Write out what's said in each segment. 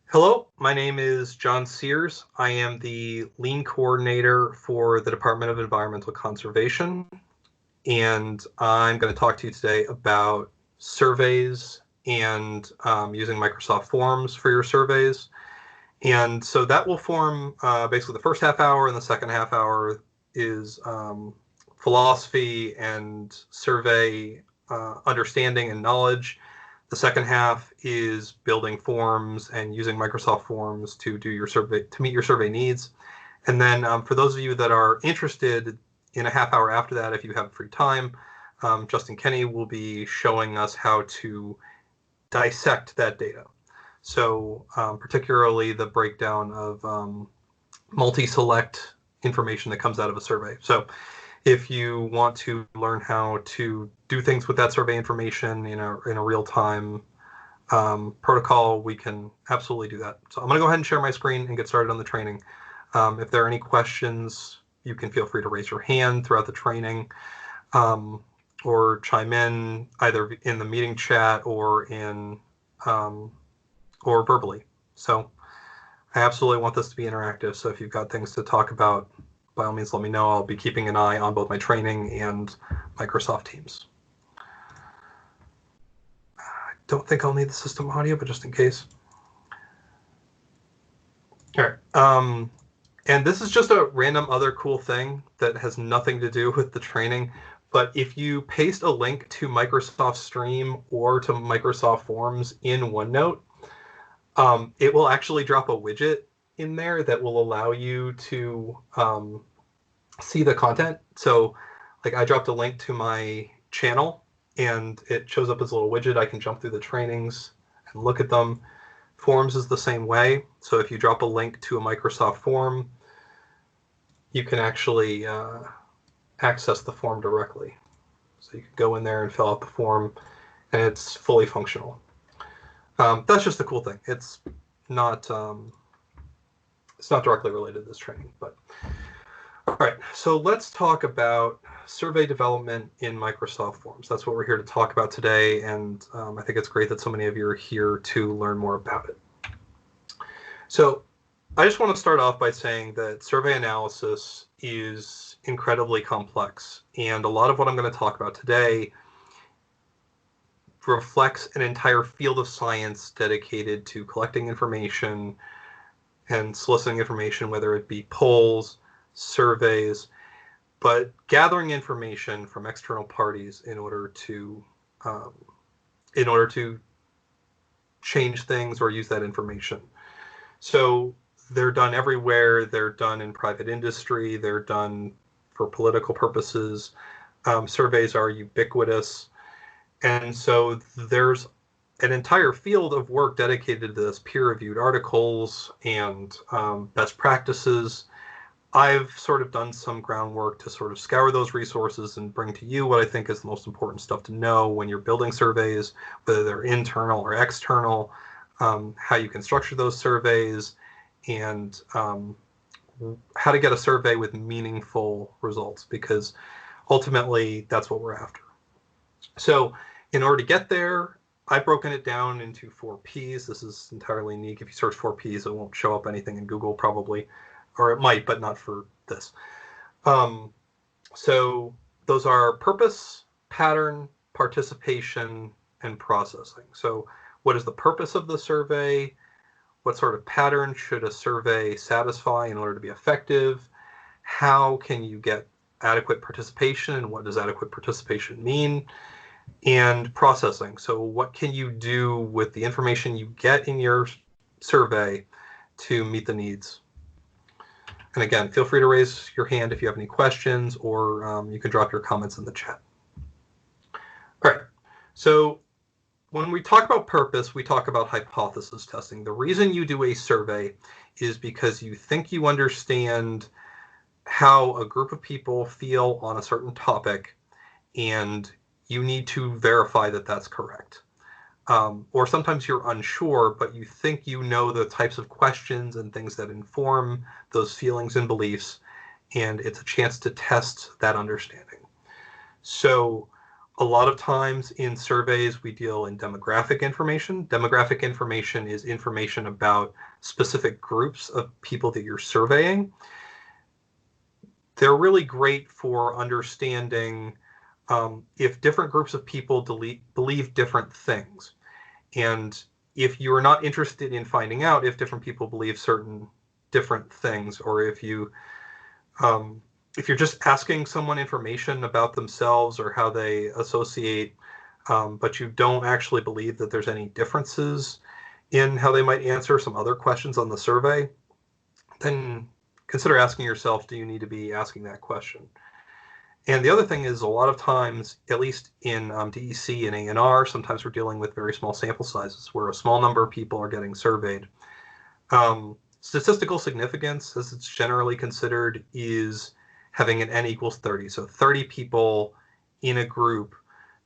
Hello, my name is John Sears. I am the Lean Coordinator for the Department of Environmental Conservation, and I'm going to talk to you today about surveys and using Microsoft Forms for your surveys. And so that will form basically the first half hour, and the second half hour is philosophy and survey understanding and knowledge. The second half is building forms and using Microsoft Forms to do your survey, to meet your survey needs. And then for those of you that are interested, in a half hour after that, if you have free time, Justin Kenny will be showing us how to dissect that data. So particularly the breakdown of multi-select information that comes out of a survey. So if you want to learn how to do things with that survey information in a real-time protocol, we can absolutely do that. So I'm going to go ahead and share my screen and get started on the training. If there are any questions, you can feel free to raise your hand throughout the training or chime in either in the meeting chat or or verbally. So I absolutely want this to be interactive. So if you've got things to talk about, by all means, let me know. I'll be keeping an eye on both my training and Microsoft Teams. I don't think I'll need the system audio, but just in case. All right. And this is just a random other cool thing that has nothing to do with the training. But if you paste a link to Microsoft Stream or to Microsoft Forms in OneNote, it will actually drop a widget in there that will allow you to see the content. So like I dropped a link to my channel and it shows up as a little widget. I can jump through the trainings and look at them. Forms is the same way. So if you drop a link to a Microsoft form, you can actually access the form directly. So you can go in there and fill out the form and it's fully functional. That's just a cool thing. It's not directly related to this training, but all right, so let's talk about survey development in Microsoft Forms. That's what we're here to talk about today, and I think it's great that so many of you are here to learn more about it. So I just want to start off by saying that survey analysis is incredibly complex, and a lot of what I'm going to talk about today reflects an entire field of science dedicated to collecting information and soliciting information, whether it be polls, surveys, but gathering information from external parties in order to change things or use that information. So they're done everywhere. They're done in private industry. They're done for political purposes. Surveys are ubiquitous. And so there's an entire field of work dedicated to this, peer-reviewed articles and best practices. I've sort of done some groundwork to sort of scour those resources and bring to you what I think is the most important stuff to know when you're building surveys, whether they're internal or external, how you can structure those surveys, and how to get a survey with meaningful results, because ultimately that's what we're after. So in order to get there, I've broken it down into 4 Ps. This is entirely unique. If you search 4 Ps, it won't show up anything in Google probably, or it might, but not for this. So those are purpose, pattern, participation, and processing. So what is the purpose of the survey? What sort of pattern should a survey satisfy in order to be effective? How can you get adequate participation, and what does adequate participation mean? And processing. So what can you do with the information you get in your survey to meet the needs? And again, feel free to raise your hand if you have any questions, or you can drop your comments in the chat. All right, so when we talk about purpose, we talk about hypothesis testing. The reason you do a survey is because you think you understand how a group of people feel on a certain topic, and you need to verify that that's correct. Or sometimes you're unsure, but you think you know the types of questions and things that inform those feelings and beliefs, and it's a chance to test that understanding. So A lot of times in surveys, we deal in demographic information. Demographic information is information about specific groups of people that you're surveying. They're really great for understanding if different groups of people believe different things. And if you're not interested in finding out if different people believe certain different things, or if you're just asking someone information about themselves or how they associate, but you don't actually believe that there's any differences in how they might answer some other questions on the survey, then consider asking yourself, do you need to be asking that question? And the other thing is, a lot of times, at least in DEC and A&R, sometimes we're dealing with very small sample sizes where a small number of people are getting surveyed. Statistical significance, as it's generally considered, is having an n equals 30. So 30 people in a group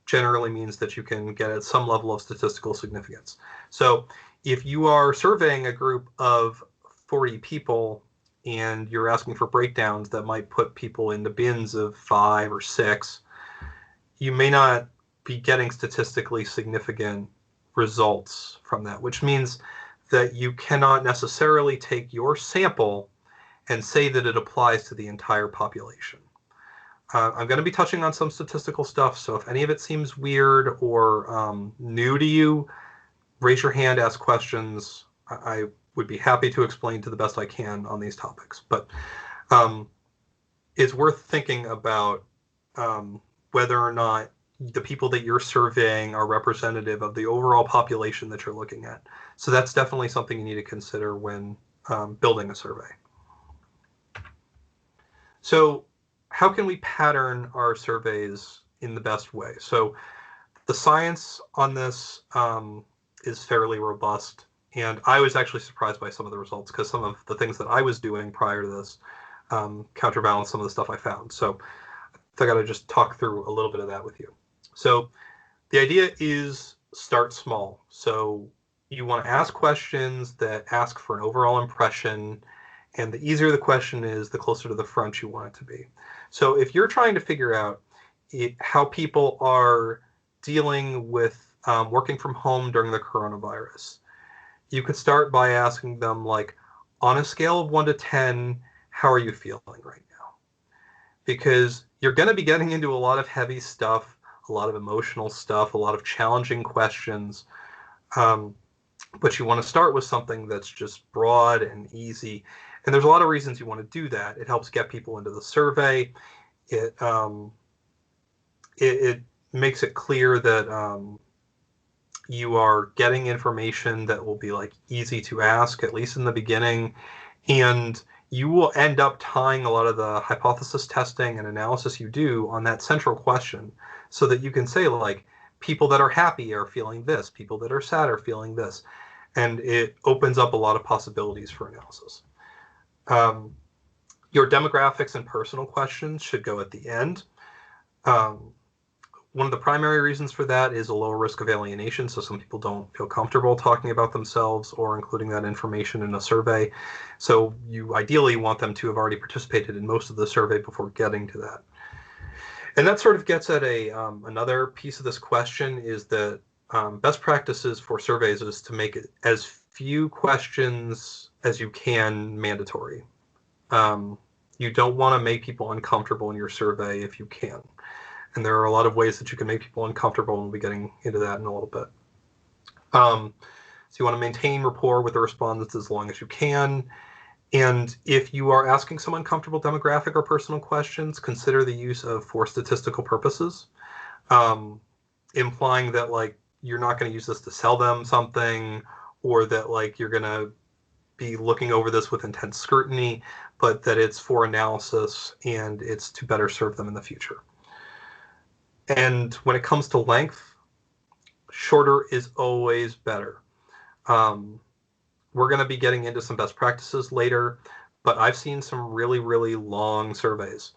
generally means that you can get at some level of statistical significance. So if you are surveying a group of 40 people and you're asking for breakdowns that might put people in the bins of 5 or 6, you may not be getting statistically significant results from that, which means that you cannot necessarily take your sample and say that it applies to the entire population. I'm going to be touching on some statistical stuff, so if any of it seems weird or new to you, raise your hand, ask questions. I would be happy to explain to the best I can on these topics. But it's worth thinking about whether or not the people that you're surveying are representative of the overall population that you're looking at. So that's definitely something you need to consider when building a survey. So how can we pattern our surveys in the best way? So the science on this is fairly robust. And I was actually surprised by some of the results because some of the things that I was doing prior to this counterbalance some of the stuff I found. So I got to just talk through a little bit of that with you. So the idea is start small. So you want to ask questions that ask for an overall impression. And the easier the question is, the closer to the front you want it to be. So if you're trying to figure out how people are dealing with working from home during the coronavirus, you could start by asking them, like, on a scale of 1 to 10, how are you feeling right now? Because you're going to be getting into a lot of heavy stuff, a lot of emotional stuff, a lot of challenging questions. But you want to start with something that's just broad and easy. And there's a lot of reasons you want to do that. It helps get people into the survey. It makes it clear that you are getting information that will be like easy to ask, at least in the beginning. And you will end up tying a lot of the hypothesis testing and analysis you do on that central question, so that you can say, like, people that are happy are feeling this, people that are sad are feeling this. And it opens up a lot of possibilities for analysis. Your demographics and personal questions should go at the end. One of the primary reasons for that is a lower risk of alienation, so some people don't feel comfortable talking about themselves or including that information in a survey. So you ideally want them to have already participated in most of the survey before getting to that. And that sort of gets at another piece of this question, is that best practices for surveys is to make it as few questions as you can mandatory. You don't want to make people uncomfortable in your survey if you can. And there are a lot of ways that you can make people uncomfortable, and we'll be getting into that in a little bit. So you want to maintain rapport with the respondents as long as you can. And if you are asking some uncomfortable demographic or personal questions, consider the use of for statistical purposes, implying that, like, you're not going to use this to sell them something, or that, like, you're going to be looking over this with intense scrutiny, but that it's for analysis and it's to better serve them in the future. And when it comes to length, shorter is always better. We're going to be getting into some best practices later, but I've seen some really, really long surveys.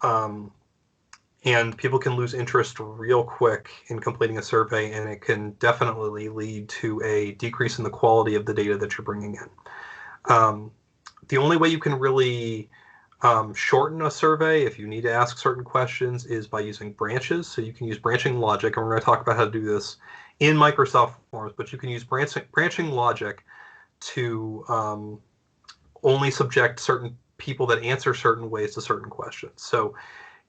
And people can lose interest real quick in completing a survey, and it can definitely lead to a decrease in the quality of the data that you're bringing in. The only way you can really shorten a survey if you need to ask certain questions is by using branches. So you can use branching logic, and we're going to talk about how to do this in Microsoft Forms, but you can use branching logic to only subject certain people that answer certain ways to certain questions. So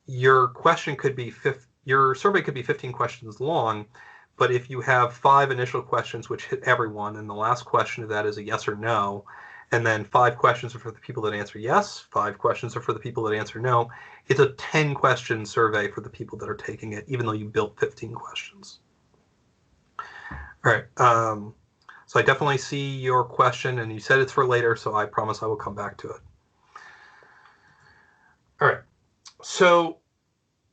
your question could be your survey could be 15 questions long, but if you have 5 initial questions which hit everyone, and the last question of that is a yes or no, and then 5 questions are for the people that answer yes, 5 questions are for the people that answer no, it's a 10-question survey for the people that are taking it, even though you built 15 questions. All right. So I definitely see your question, and you said it's for later, so I promise I will come back to it. All right. So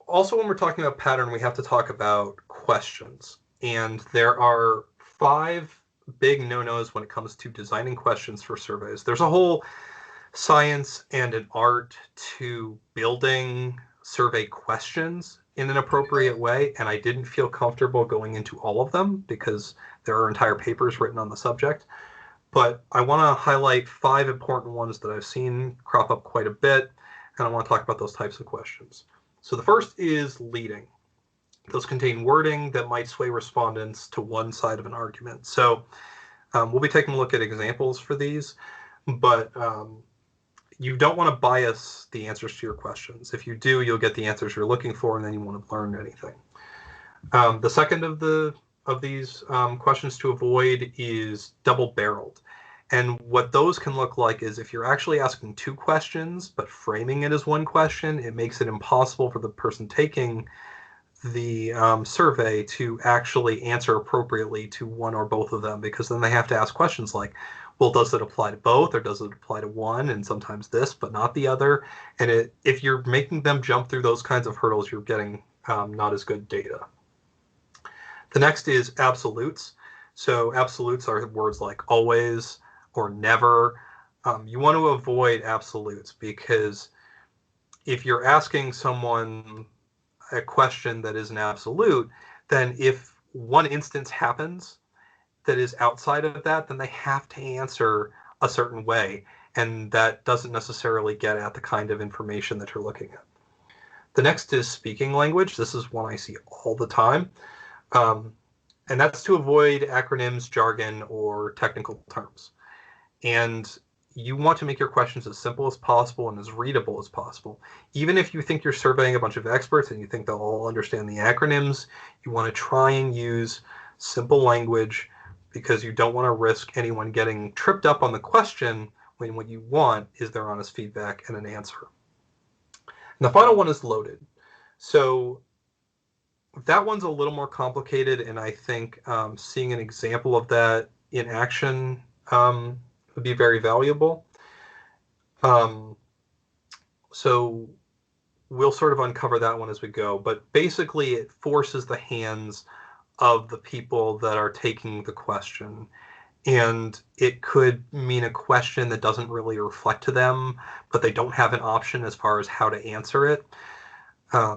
also when we're talking about pattern, we have to talk about questions. And there are 5 big no-nos when it comes to designing questions for surveys. There's a whole science and an art to building survey questions in an appropriate way, and I didn't feel comfortable going into all of them because there are entire papers written on the subject. But I want to highlight 5 important ones that I've seen crop up quite a bit, and I want to talk about those types of questions. So the first is leading. Those contain wording that might sway respondents to one side of an argument. So we'll be taking a look at examples for these, but you don't want to bias the answers to your questions. If you do, you'll get the answers you're looking for, and then you want to learn anything. The second of these questions to avoid is double-barreled. And what those can look like is if you're actually asking 2 questions, but framing it as one question, it makes it impossible for the person taking the survey to actually answer appropriately to one or both of them, because then they have to ask questions like, well, does it apply to both, or does it apply to one, and sometimes this but not the other? And if you're making them jump through those kinds of hurdles, you're getting not as good data. The next is absolutes. So absolutes are words like always or never. You want to avoid absolutes, because if you're asking someone a question that is an absolute, then if one instance happens that is outside of that, then they have to answer a certain way, and that doesn't necessarily get at the kind of information that you're looking at. The next is speaking language. This is one I see all the time, and that's to avoid acronyms, jargon, or technical terms. And you want to make your questions as simple as possible and as readable as possible. Even if you think you're surveying a bunch of experts and you think they'll all understand the acronyms, you want to try and use simple language, because you don't want to risk anyone getting tripped up on the question when what you want is their honest feedback and an answer. And the final one is loaded. So that one's a little more complicated, and I think seeing an example of that in action would be very valuable. So we'll sort of uncover that one as we go, but basically it forces the hands of the people that are taking the question, and it could mean a question that doesn't really reflect to them, but they don't have an option as far as how to answer it. I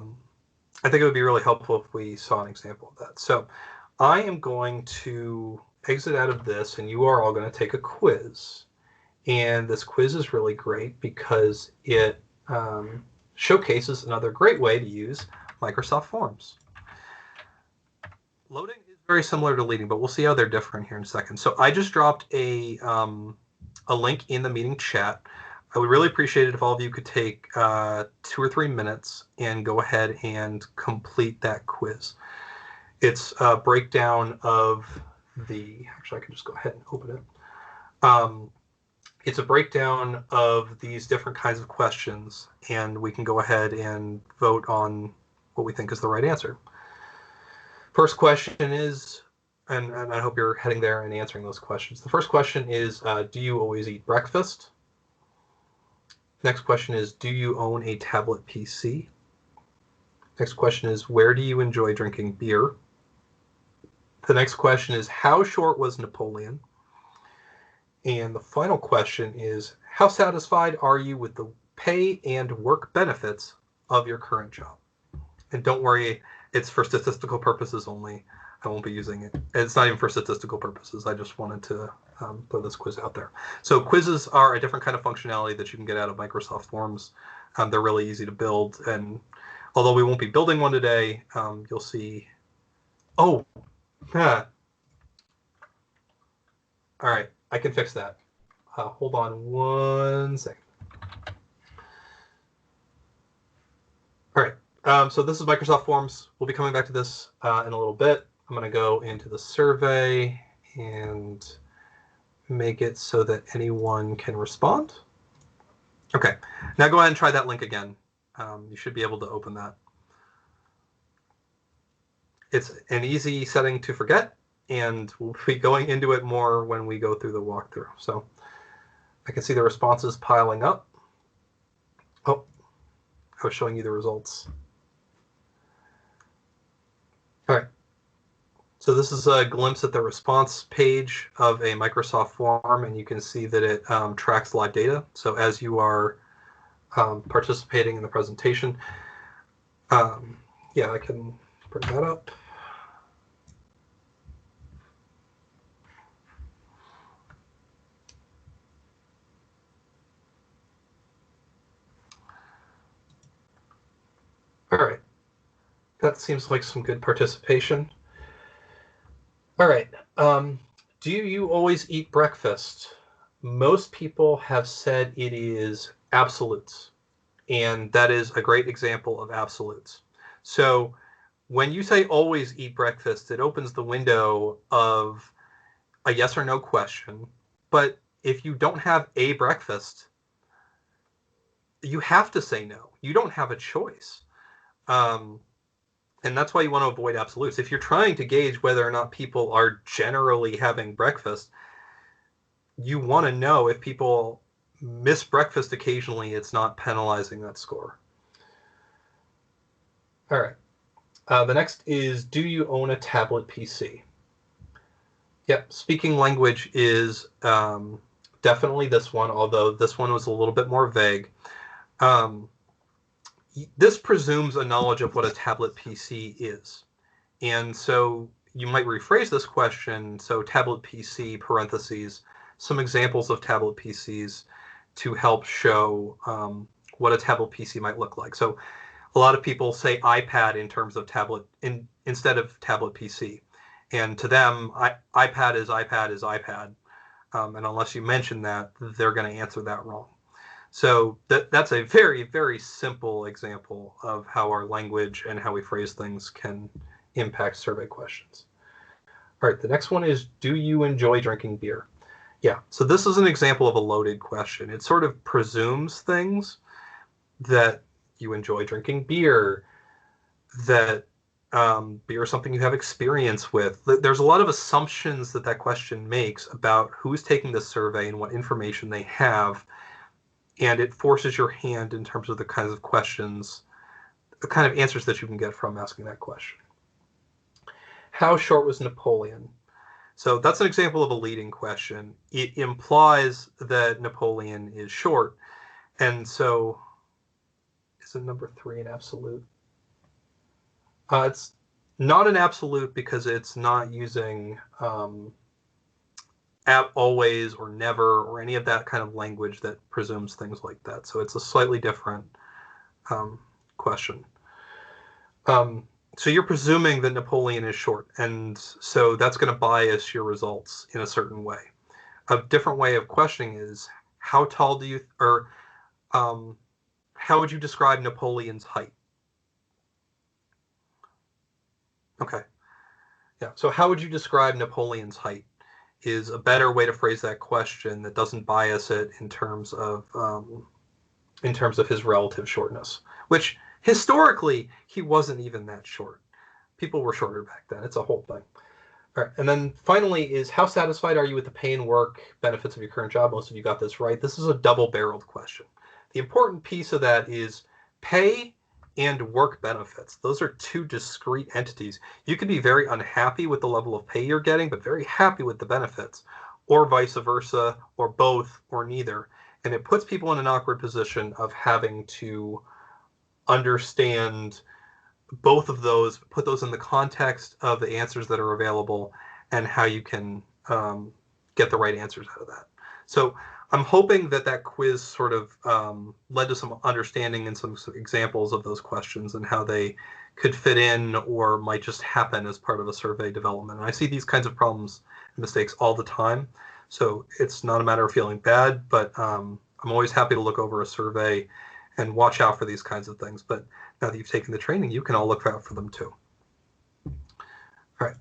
think it would be really helpful if we saw an example of that. So I am going to exit out of this, and you are all going to take a quiz. And this quiz is really great because it showcases another great way to use Microsoft Forms. Loading is very similar to leading, but we'll see how they're different here in a second. So I just dropped a link in the meeting chat. I would really appreciate it if all of you could take 2 or 3 minutes and go ahead and complete that quiz. It's a breakdown of actually I can just go ahead and open it. It's a breakdown of these different kinds of questions, and we can go ahead and vote on what we think is the right answer. First question is, and I hope you're heading there and answering those questions. The first question is, do you always eat breakfast? Next question is, do you own a tablet PC? Next question is, where do you enjoy drinking beer? The next question is, how short was Napoleon? And the final question is, how satisfied are you with the pay and work benefits of your current job? And don't worry, it's for statistical purposes only. I won't be using it. It's not even for statistical purposes. I just wanted to throw this quiz out there. So quizzes are a different kind of functionality that you can get out of Microsoft Forms. They're really easy to build, and although we won't be building one today, you'll see. Oh, all right, I can fix that. Hold on 1 second. All right, so this is Microsoft Forms. We'll be coming back to this in a little bit. I'm going to go into the survey and make it so that anyone can respond. Okay, now go ahead and try that link again. You should be able to open that. It's an easy setting to forget, and we'll be going into it more when we go through the walkthrough. So I can see the responses piling up. Oh, I was showing you the results. All right. So this is a glimpse at the response page of a Microsoft form, and you can see that it tracks live data. So as you are participating in the presentation, yeah, I can bring that up. All right, that seems like some good participation. All right, do you always eat breakfast? Most people have said it is absolutes, and that is a great example of absolutes. So when you say always eat breakfast, it opens the window of a yes or no question. But if you don't have a breakfast, you have to say no. You don't have a choice. And that's why you want to avoid absolutes. If you're trying to gauge whether or not people are generally having breakfast, you want to know if people miss breakfast occasionally, it's not penalizing that score. All right. The next is, do you own a tablet PC? Yep, speaking language is definitely this one, although this one was a little bit more vague. This presumes a knowledge of what a tablet PC is. And so you might rephrase this question, so tablet PC, parentheses, some examples of tablet PCs to help show what a tablet PC might look like. So a lot of people say iPad in terms of tablet instead of tablet PC. And to them, iPad is iPad is iPad. And unless you mention that, they're going to answer that wrong. So that's a very, very simple example of how our language and how we phrase things can impact survey questions. All right, the next one is, do you enjoy drinking beer? Yeah, so this is an example of a loaded question. It sort of presumes things, that you enjoy drinking beer, that beer is something you have experience with. There's a lot of assumptions that question makes about who's taking the survey and what information they have, and it forces your hand in terms of the kinds of questions, the kind of answers that you can get from asking that question. How short was Napoleon? So that's an example of a leading question. It implies that Napoleon is short, and so is it number 3 an absolute? It's not an absolute because it's not using always or never or any of that kind of language that presumes things like that. So it's a slightly different question. So you're presuming that Napoleon is short, and so that's going to bias your results in a certain way. A different way of questioning is, how tall do you, or how would you describe Napoleon's height? Okay. Yeah. So how would you describe Napoleon's height is a better way to phrase that question that doesn't bias it in terms of his relative shortness, which historically he wasn't even that short. People were shorter back then. It's a whole thing. All right. And then finally is, how satisfied are you with the pay and work benefits of your current job? Most of you got this right. This is a double-barreled question. The important piece of that is pay and work benefits. Those are two discrete entities. You can be very unhappy with the level of pay you're getting, but very happy with the benefits, or vice versa, or both, or neither. And it puts people in an awkward position of having to understand both of those, put those in the context of the answers that are available and how you can get the right answers out of that. So I'm hoping that that quiz sort of led to some understanding and some examples of those questions and how they could fit in or might just happen as part of a survey development. And I see these kinds of problems and mistakes all the time. So it's not a matter of feeling bad, but I'm always happy to look over a survey and watch out for these kinds of things. But now that you've taken the training, you can all look out for them too. All right.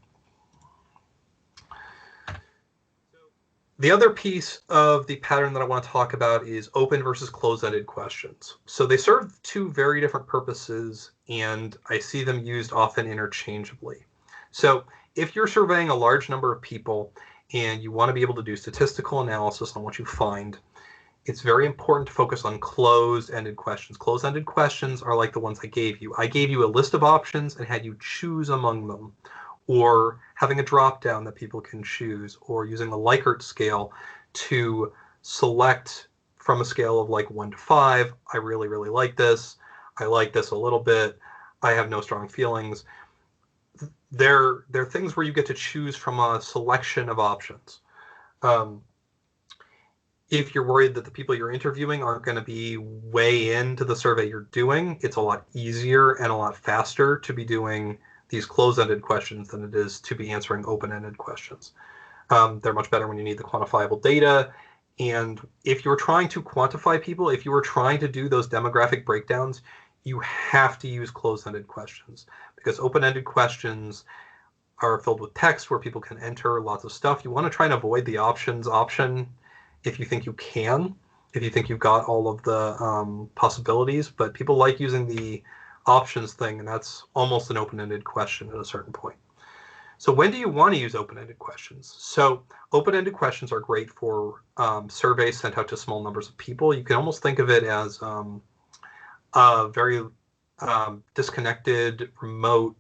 The other piece of the pattern that I want to talk about is open versus closed-ended questions. So they serve two very different purposes, and I see them used often interchangeably. So if you're surveying a large number of people and you want to be able to do statistical analysis on what you find, it's very important to focus on closed-ended questions. Closed-ended questions are like the ones I gave you. I gave you a list of options and had you choose among them, or having a drop-down that people can choose, or using the Likert scale to select from a scale of like 1 to 5. I really, really like this. I like this a little bit. I have no strong feelings. They're things where you get to choose from a selection of options. If you're worried that the people you're interviewing aren't going to be way into the survey you're doing, it's a lot easier and a lot faster to be doing these closed-ended questions than it is to be answering open-ended questions. They're much better when you need the quantifiable data. And if you're trying to quantify people, if you were trying to do those demographic breakdowns, you have to use closed-ended questions, because open-ended questions are filled with text where people can enter lots of stuff. You want to try and avoid the options option if you think you can, if you think you've got all of the possibilities, but people like using the options thing, and that's almost an open-ended question at a certain point. So when do you want to use open-ended questions? So open-ended questions are great for surveys sent out to small numbers of people. You can almost think of it as a very disconnected, remote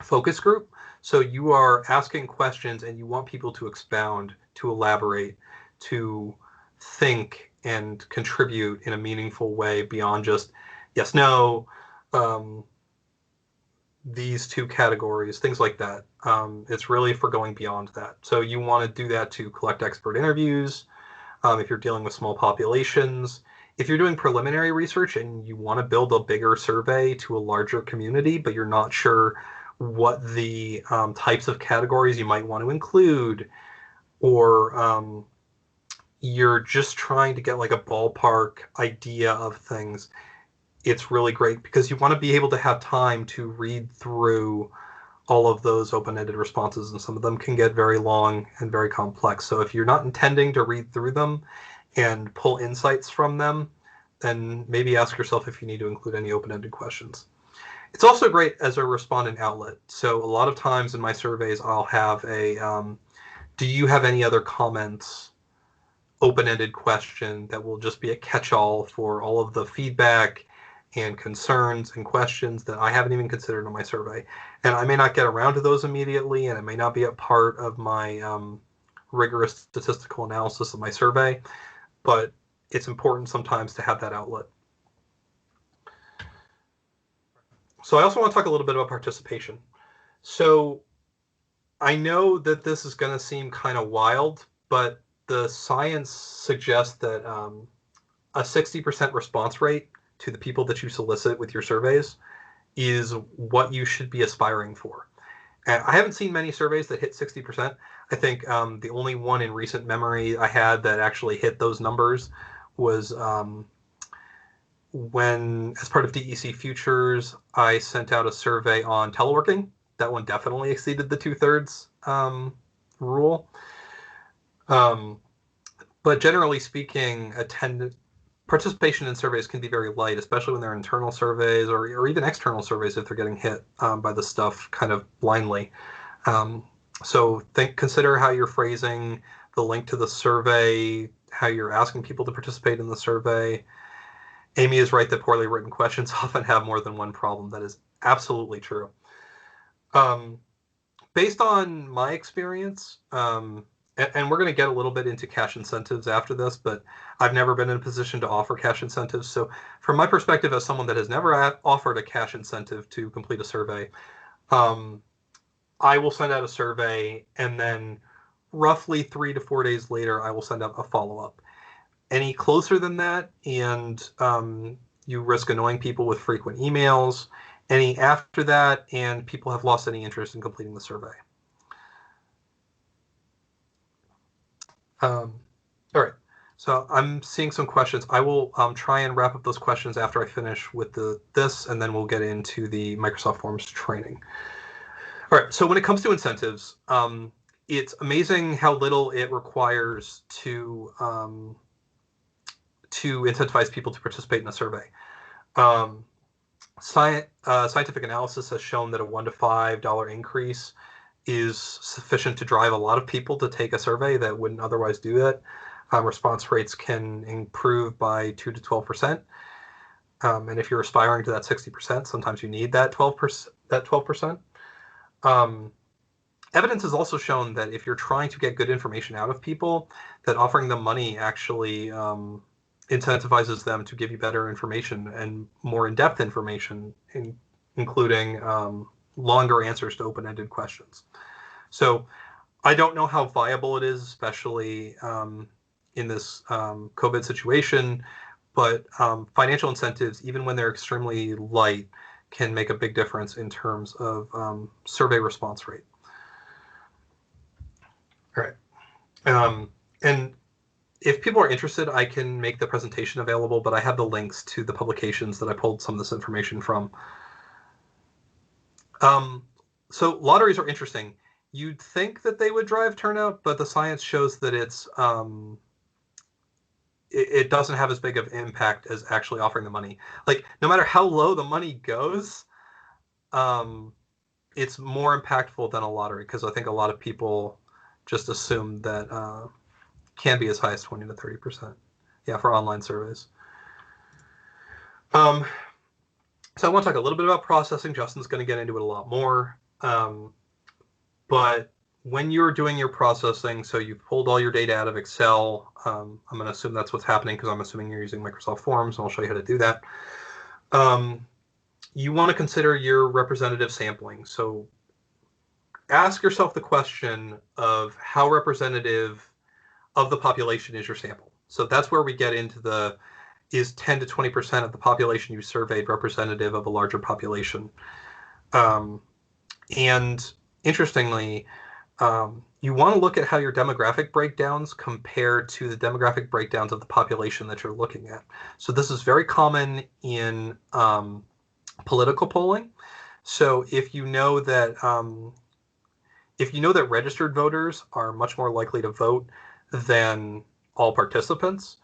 focus group. So you are asking questions and you want people to expound, to elaborate, to think and contribute in a meaningful way beyond just yes, no, these two categories, things like that. It's really for going beyond that. So you want to do that to collect expert interviews. If you're dealing with small populations, if you're doing preliminary research and you want to build a bigger survey to a larger community, but you're not sure what the types of categories you might want to include, or you're just trying to get like a ballpark idea of things, it's really great because you want to be able to have time to read through all of those open-ended responses, and some of them can get very long and very complex. So if you're not intending to read through them and pull insights from them, then maybe ask yourself if you need to include any open-ended questions. It's also great as a respondent outlet. So a lot of times in my surveys, I'll have a, do you have any other comments, open-ended question that will just be a catch-all for all of the feedback and concerns and questions that I haven't even considered in my survey. And I may not get around to those immediately, and it may not be a part of my rigorous statistical analysis of my survey, but it's important sometimes to have that outlet. So I also want to talk a little bit about participation. So I know that this is going to seem kind of wild, but the science suggests that a 60% response rate to the people that you solicit with your surveys is what you should be aspiring for. And I haven't seen many surveys that hit 60%. I think the only one in recent memory I had that actually hit those numbers was when, as part of DEC Futures, I sent out a survey on teleworking. That one definitely exceeded the 2/3 rule. But generally speaking, participation in surveys can be very light, especially when they're internal surveys or even external surveys if they're getting hit by the stuff kind of blindly. So consider how you're phrasing the link to the survey, how you're asking people to participate in the survey. Amy is right that poorly written questions often have more than one problem. That is absolutely true. Based on my experience, and we're going to get a little bit into cash incentives after this, but I've never been in a position to offer cash incentives. So from my perspective as someone that has never offered a cash incentive to complete a survey, I will send out a survey, and then roughly 3 to 4 days later, I will send out a follow-up. Any closer than that, and you risk annoying people with frequent emails. Any after that, and people have lost any interest in completing the survey. All right, so I'm seeing some questions. I will try and wrap up those questions after I finish with this, and then we'll get into the Microsoft Forms training. All right, so when it comes to incentives, it's amazing how little it requires to incentivize people to participate in a survey. Scientific analysis has shown that a $1 to $5 increase is sufficient to drive a lot of people to take a survey that wouldn't otherwise do that. Response rates can improve by 2 to 12%. And if you're aspiring to that 60%, sometimes you need that 12%. Evidence has also shown that if you're trying to get good information out of people, that offering them money actually incentivizes them to give you better information and more in-depth information, including longer answers to open-ended questions. So I don't know how viable it is, especially in this COVID situation, but financial incentives, even when they're extremely light, can make a big difference in terms of survey response rate. All right. And if people are interested, I can make the presentation available, but I have the links to the publications that I pulled some of this information from. So lotteries are interesting. You'd think that they would drive turnout, but the science shows that it doesn't have as big of impact as actually offering the money. Like, no matter how low the money goes, it's more impactful than a lottery, because I think a lot of people just assume that can be as high as 20 to 30%. Yeah, for online surveys. So I want to talk a little bit about processing. Justin's going to get into it a lot more. But when you're doing your processing, so you've pulled all your data out of Excel, I'm going to assume that's what's happening because I'm assuming you're using Microsoft Forms, and I'll show you how to do that. You want to consider your representative sampling. So ask yourself the question of how representative of the population is your sample. So that's where we get into the, is 10 to 20% of the population you surveyed representative of a larger population? And interestingly, you want to look at how your demographic breakdowns compare to the demographic breakdowns of the population that you're looking at. So this is very common in political polling. So if you know that registered voters are much more likely to vote than all participants,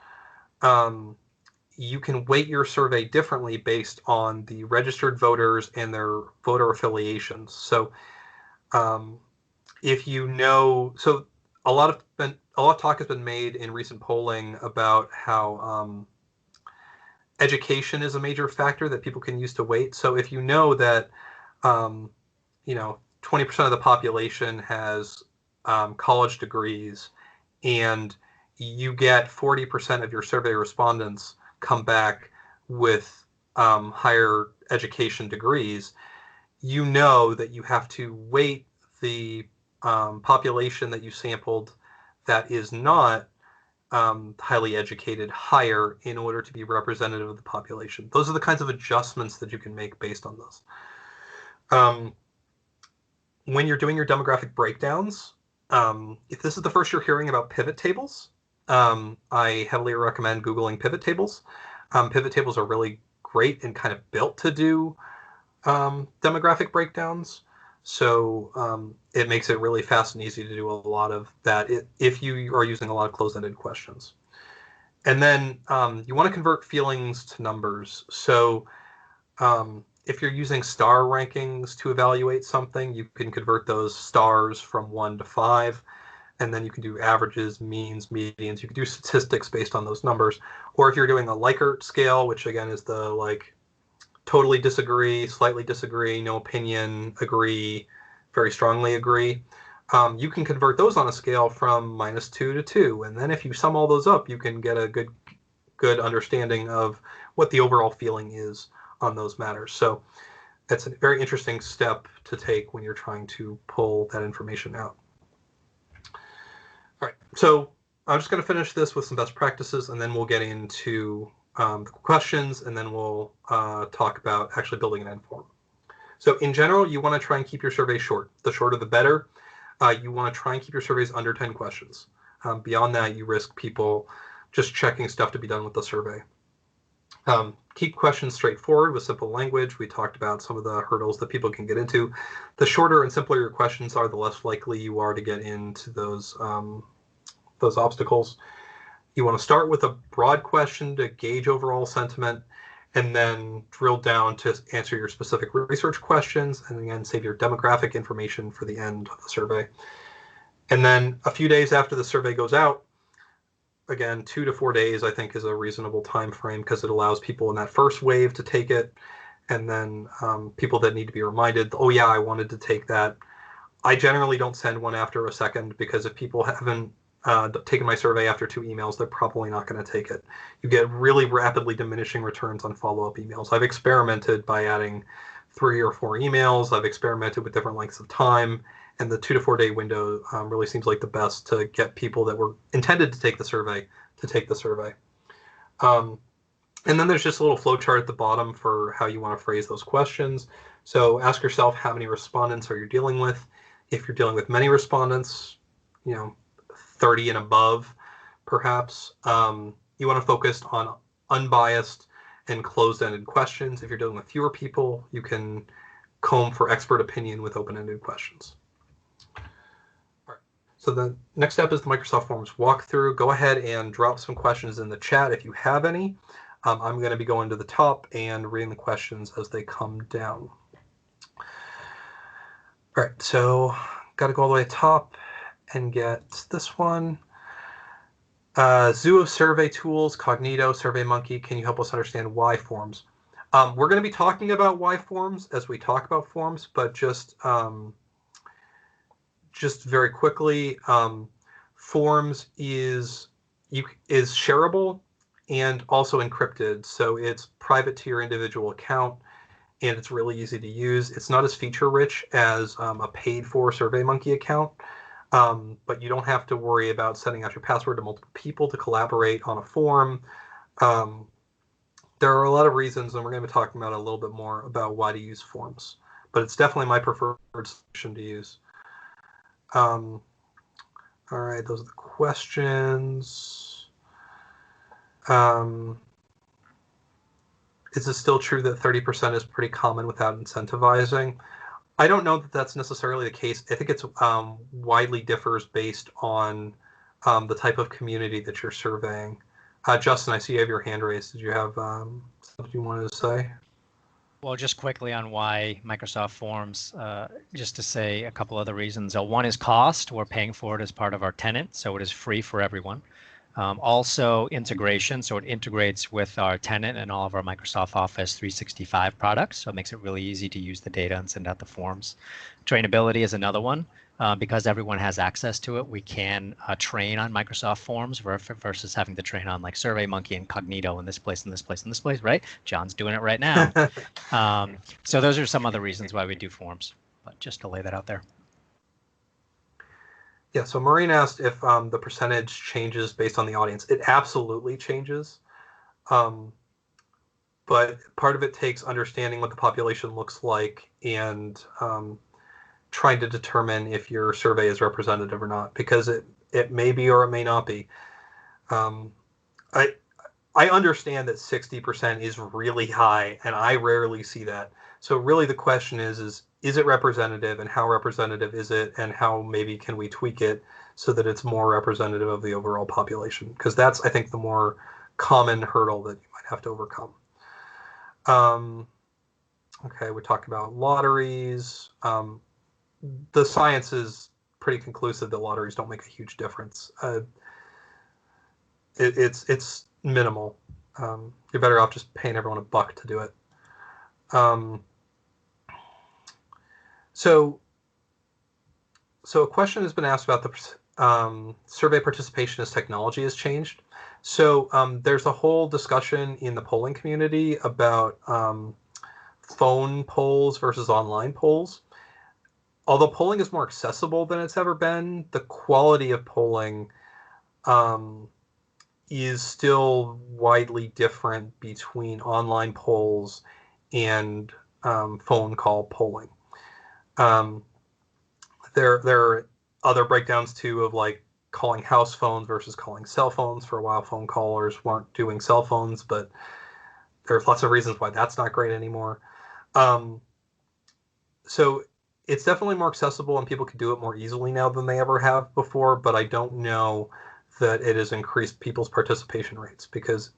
you can weight your survey differently based on the registered voters and their voter affiliations. So if you know, so a lot of talk has been made in recent polling about how education is a major factor that people can use to weight. So if you know that 20% of the population has college degrees, and you get 40% of your survey respondents come back with higher education degrees, you know that you have to weight the population that you sampled that is not highly educated higher in order to be representative of the population. Those are the kinds of adjustments that you can make based on this. When you're doing your demographic breakdowns, if this is the first you're hearing about pivot tables, I heavily recommend Googling pivot tables. Pivot tables are really great and kind of built to do demographic breakdowns. So it makes it really fast and easy to do a lot of that if you are using a lot of closed-ended questions. And then you want to convert feelings to numbers. So if you're using star rankings to evaluate something, you can convert those stars from 1 to 5. And then you can do averages, means, medians. You can do statistics based on those numbers. Or if you're doing a Likert scale, which again is the like totally disagree, slightly disagree, no opinion, agree, very strongly agree. you can convert those on a scale from -2 to 2. And then if you sum all those up, you can get a good understanding of what the overall feeling is on those matters. So that's a very interesting step to take when you're trying to pull that information out. All right, so I'm just going to finish this with some best practices, and then we'll get into the questions, and then we'll talk about actually building an end form. So in general, you want to try and keep your survey short. The shorter, the better. You want to try and keep your surveys under 10 questions. Beyond that, you risk people just checking stuff to be done with the survey. Keep questions straightforward with simple language. We talked about some of the hurdles that people can get into. The shorter and simpler your questions are, the less likely you are to get into those obstacles. You want to start with a broad question to gauge overall sentiment, and then drill down to answer your specific research questions, and again, save your demographic information for the end of the survey. And then a few days after the survey goes out, again, 2 to 4 days, I think, is a reasonable time frame, because it allows people in that first wave to take it, and then people that need to be reminded, oh yeah, I wanted to take that. I generally don't send one after a second, because if people haven't taken my survey after 2 emails, they're probably not going to take it. You get really rapidly diminishing returns on follow-up emails. I've experimented by adding 3 or 4 emails. I've experimented with different lengths of time, and the 2 to 4 day window really seems like the best to get people that were intended to take the survey to take the survey. And then there's just a little flow chart at the bottom for how you want to phrase those questions. So ask yourself, how many respondents are you dealing with? If you're dealing with many respondents, 30 and above, perhaps, you want to focus on unbiased and closed-ended questions. If you're dealing with fewer people, you can comb for expert opinion with open-ended questions. All right. So the next step is the Microsoft Forms walkthrough. Go ahead and drop some questions in the chat if you have any. I'm going to be going to the top and reading the questions as they come down. All right, so got to go all the way to the top and get this one. Zoo of Survey Tools, Cognito, SurveyMonkey, can you help us understand why forms? We're going to be talking about why forms as we talk about forms, but just very quickly, forms is shareable and also encrypted, so it's private to your individual account, and it's really easy to use. It's not as feature-rich as a paid-for SurveyMonkey account, but you don't have to worry about sending out your password to multiple people to collaborate on a form. There are a lot of reasons, and we're going to be talking about a little bit more about why to use forms, but it's definitely my preferred solution to use. All right, those are the questions. Is it still true that 30% is pretty common without incentivizing? I don't know that that's necessarily the case. I think it's widely differs based on the type of community that you're surveying. Justin, I see you have your hand raised. Did you have something you wanted to say? Well, just quickly on why Microsoft Forms, just to say a couple other reasons. One is cost. We're paying for it as part of our tenant, so it is free for everyone. Also integration, so it integrates with our tenant and all of our Microsoft Office 365 products, so it makes it really easy to use the data and send out the forms. Trainability is another one. Because everyone has access to it, we can train on Microsoft Forms versus having to train on like SurveyMonkey and Cognito in this place and this place and this place, right? John's doing it right now. So those are some other reasons why we do forms, but just to lay that out there. Yeah, so Maureen asked if the percentage changes based on the audience. It absolutely changes. But part of it takes understanding what the population looks like and trying to determine if your survey is representative or not, because it may be or it may not be. I understand that 60% is really high, and I rarely see that. So really the question is it representative, and how representative is it, and how maybe can we tweak it so that it's more representative of the overall population? Because that's, I think, the more common hurdle that you might have to overcome. Okay, we talked about lotteries. The science is pretty conclusive that lotteries don't make a huge difference. It's minimal. You're better off just paying everyone $1 to do it. So So a question has been asked about the survey participation as technology has changed. So there's a whole discussion in the polling community about phone polls versus online polls. Although polling is more accessible than it's ever been, the quality of polling is still widely different between online polls and phone call polling. There are other breakdowns too of like calling house phones versus calling cell phones. For a while, phone callers weren't doing cell phones, but there's lots of reasons why that's not great anymore. So it's definitely more accessible and people can do it more easily now than they ever have before, but I don't know that it has increased people's participation rates because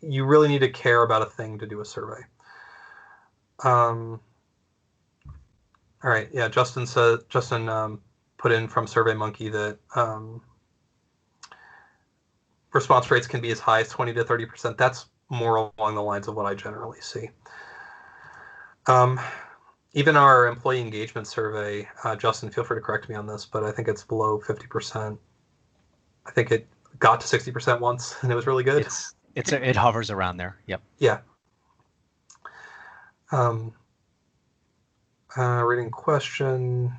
you really need to care about a thing to do a survey. All right, yeah, Justin put in from SurveyMonkey that response rates can be as high as 20 to 30%. That's more along the lines of what I generally see. Even our employee engagement survey, Justin, feel free to correct me on this, but I think it's below 50%. I think it got to 60% once, and it was really good. It hovers around there. Yep. Yeah. Reading question.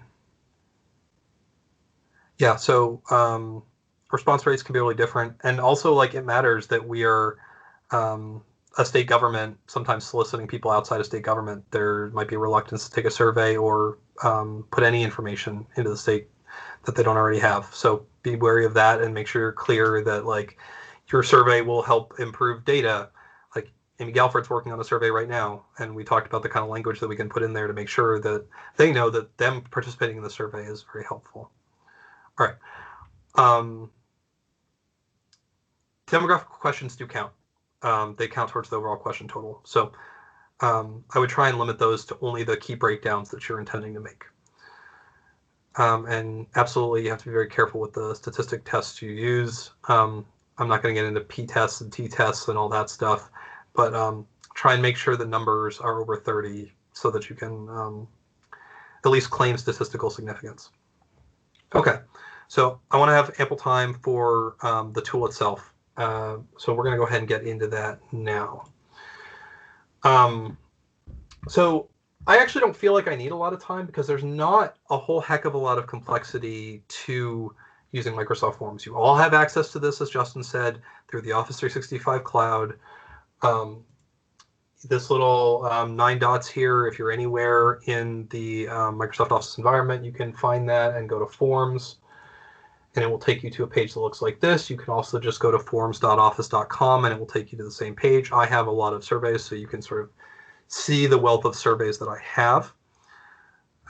Yeah. So response rates can be really different, and also like it matters that we are a state government, sometimes soliciting people outside of state government. There might be a reluctance to take a survey or put any information into the state that they don't already have. So be wary of that and make sure you're clear that like your survey will help improve data. Like Amy Galford's working on a survey right now, and we talked about the kind of language that we can put in there to make sure that they know that them participating in the survey is very helpful. All right. Demographic questions do count. They count towards the overall question total. So I would try and limit those to only the key breakdowns that you're intending to make. And absolutely, you have to be very careful with the statistic tests you use. I'm not going to get into p-tests and t-tests and all that stuff, but try and make sure the numbers are over 30 so that you can at least claim statistical significance. Okay, so I want to have ample time for the tool itself. So we're going to go ahead and get into that now. So I actually don't feel like I need a lot of time because there's not a whole heck of a lot of complexity to using Microsoft Forms. You all have access to this, as Justin said, through the Office 365 cloud. This little 9 dots here, if you're anywhere in the Microsoft Office environment, you can find that and go to Forms. And it will take you to a page that looks like this. You can also just go to forms.office.com and it will take you to the same page. I have a lot of surveys, so you can sort of see the wealth of surveys that I have.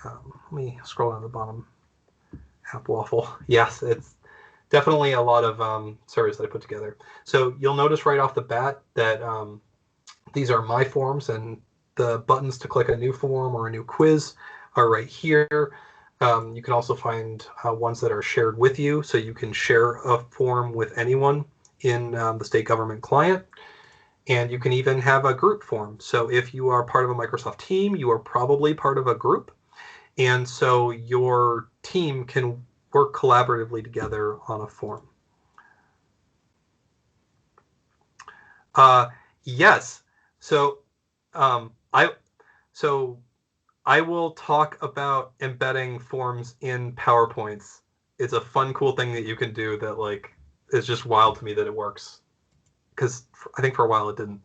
Let me scroll down to the bottom. App Waffle. Yes, it's definitely a lot of surveys that I put together. So you'll notice right off the bat that these are my forms, and the buttons to click a new form or a new quiz are right here. You can also find ones that are shared with you, so you can share a form with anyone in the state government client. And you can even have a group form. So if you are part of a Microsoft team, you are probably part of a group. And so your team can work collaboratively together on a form. Yes. So I will talk about embedding forms in PowerPoints. It's a fun, cool thing that you can do that like is just wild to me that it works. Because I think for a while it didn't.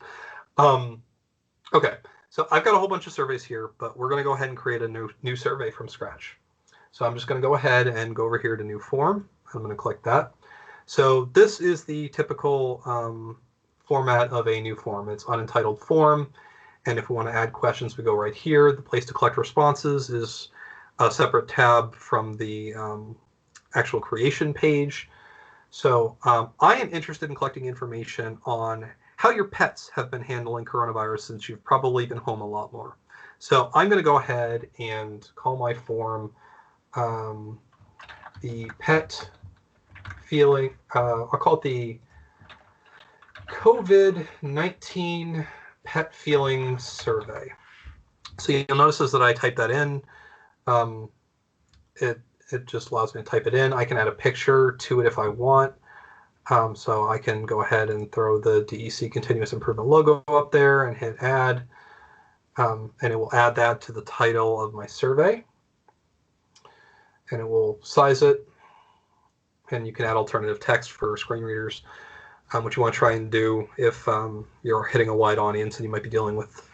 Okay, so I've got a whole bunch of surveys here, but we're going to go ahead and create a new survey from scratch. So I'm just going to go ahead and go over here to New Form. I'm going to click that. So this is the typical format of a new form. It's unentitled form. And if we want to add questions, we go right here. The place to collect responses is a separate tab from the actual creation page. So I am interested in collecting information on how your pets have been handling coronavirus since you've probably been home a lot more. So I'm going to go ahead and call my form the pet feeling, I'll call it the COVID-19 pet feeling survey. So you'll notice that I typed that in. it just allows me to type it in. I can add a picture to it if I want. So I can go ahead and throw the DEC Continuous Improvement logo up there and hit add. And it will add that to the title of my survey. And it will size it. And you can add alternative text for screen readers, which you want to try and do if you're hitting a wide audience and you might be dealing with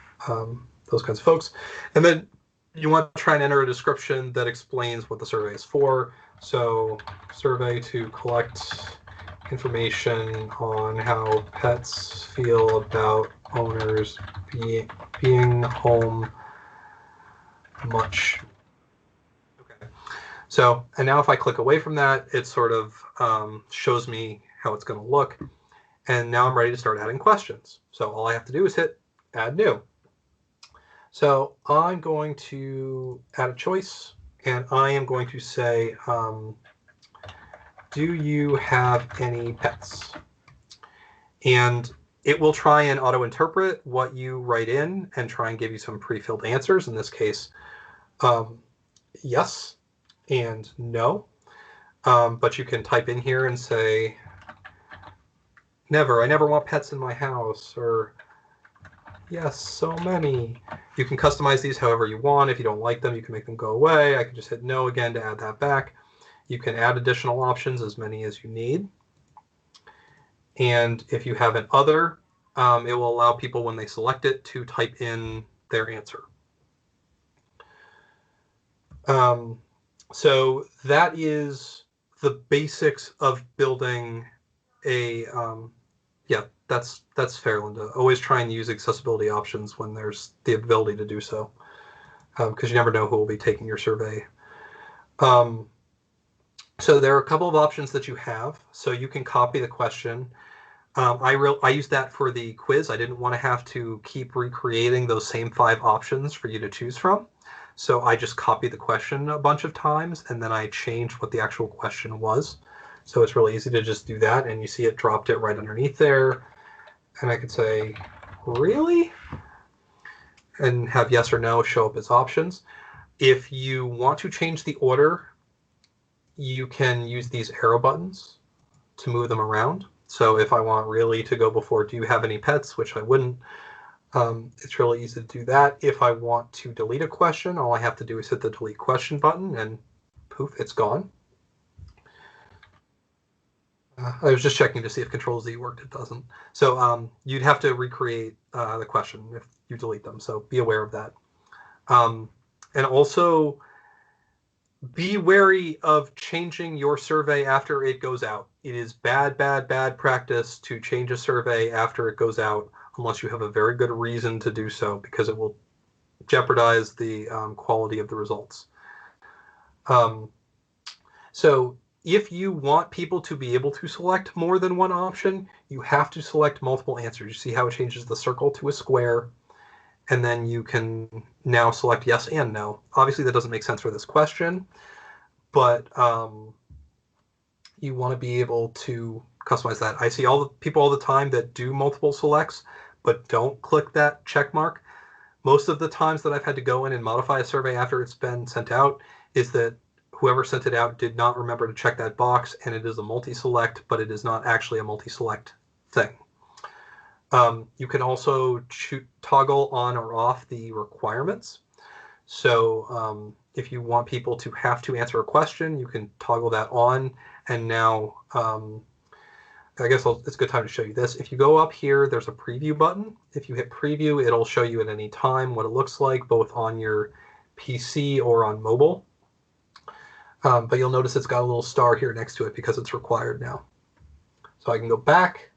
those kinds of folks. And then you want to try and enter a description that explains what the survey is for. So survey to collect information on how pets feel about owners being home much. Okay. So, and now if I click away from that, it sort of shows me how it's going to look. And now I'm ready to start adding questions. So all I have to do is hit add new. So I'm going to add a choice, and I am going to say, do you have any pets? And it will try and auto-interpret what you write in and try and give you some pre-filled answers. In this case, yes and no. But you can type in here and say, never, I never want pets in my house, or yes, so many. You can customize these however you want. If you don't like them, you can make them go away. I can just hit no again to add that back. You can add additional options, as many as you need. And if you have an other, it will allow people, when they select it, to type in their answer. So that is the basics of building a, yeah, that's fair, Linda. Always try and use accessibility options when there's the ability to do so, because you never know who will be taking your survey. So there are a couple of options that you have. So you can copy the question. I used that for the quiz. I didn't want to have to keep recreating those same 5 options for you to choose from. So I just copied the question a bunch of times, and then I changed what the actual question was. So it's really easy to just do that, and you see it dropped it right underneath there. And I could say, really? And have yes or no show up as options. If you want to change the order, you can use these arrow buttons to move them around. So if I want really to go before do you have any pets, which I wouldn't, it's really easy to do that. If I want to delete a question, all I have to do is hit the delete question button and poof, it's gone. I was just checking to see if Control-Z worked. It doesn't. So you'd have to recreate the question if you delete them. So be aware of that. And also be wary of changing your survey after it goes out. It is bad practice to change a survey after it goes out unless you have a very good reason to do so, because it will jeopardize the quality of the results. So if you want people to be able to select more than one option, you have to select multiple answers. You see how it changes the circle to a square, and then you can now select yes and no. Obviously, that doesn't make sense for this question, but you want to be able to customize that. I see all the people all the time that do multiple selects, but don't click that check mark. Most of the times that I've had to go in and modify a survey after it's been sent out is that whoever sent it out did not remember to check that box, and it is a multi-select, but it is not actually a multi-select thing. You can also toggle on or off the requirements. So if you want people to have to answer a question, you can toggle that on. And now, I guess it's a good time to show you this. If you go up here, there's a preview button. If you hit preview, it'll show you at any time what it looks like, both on your PC or on mobile. But you'll notice it's got a little star here next to it because it's required now. So I can go back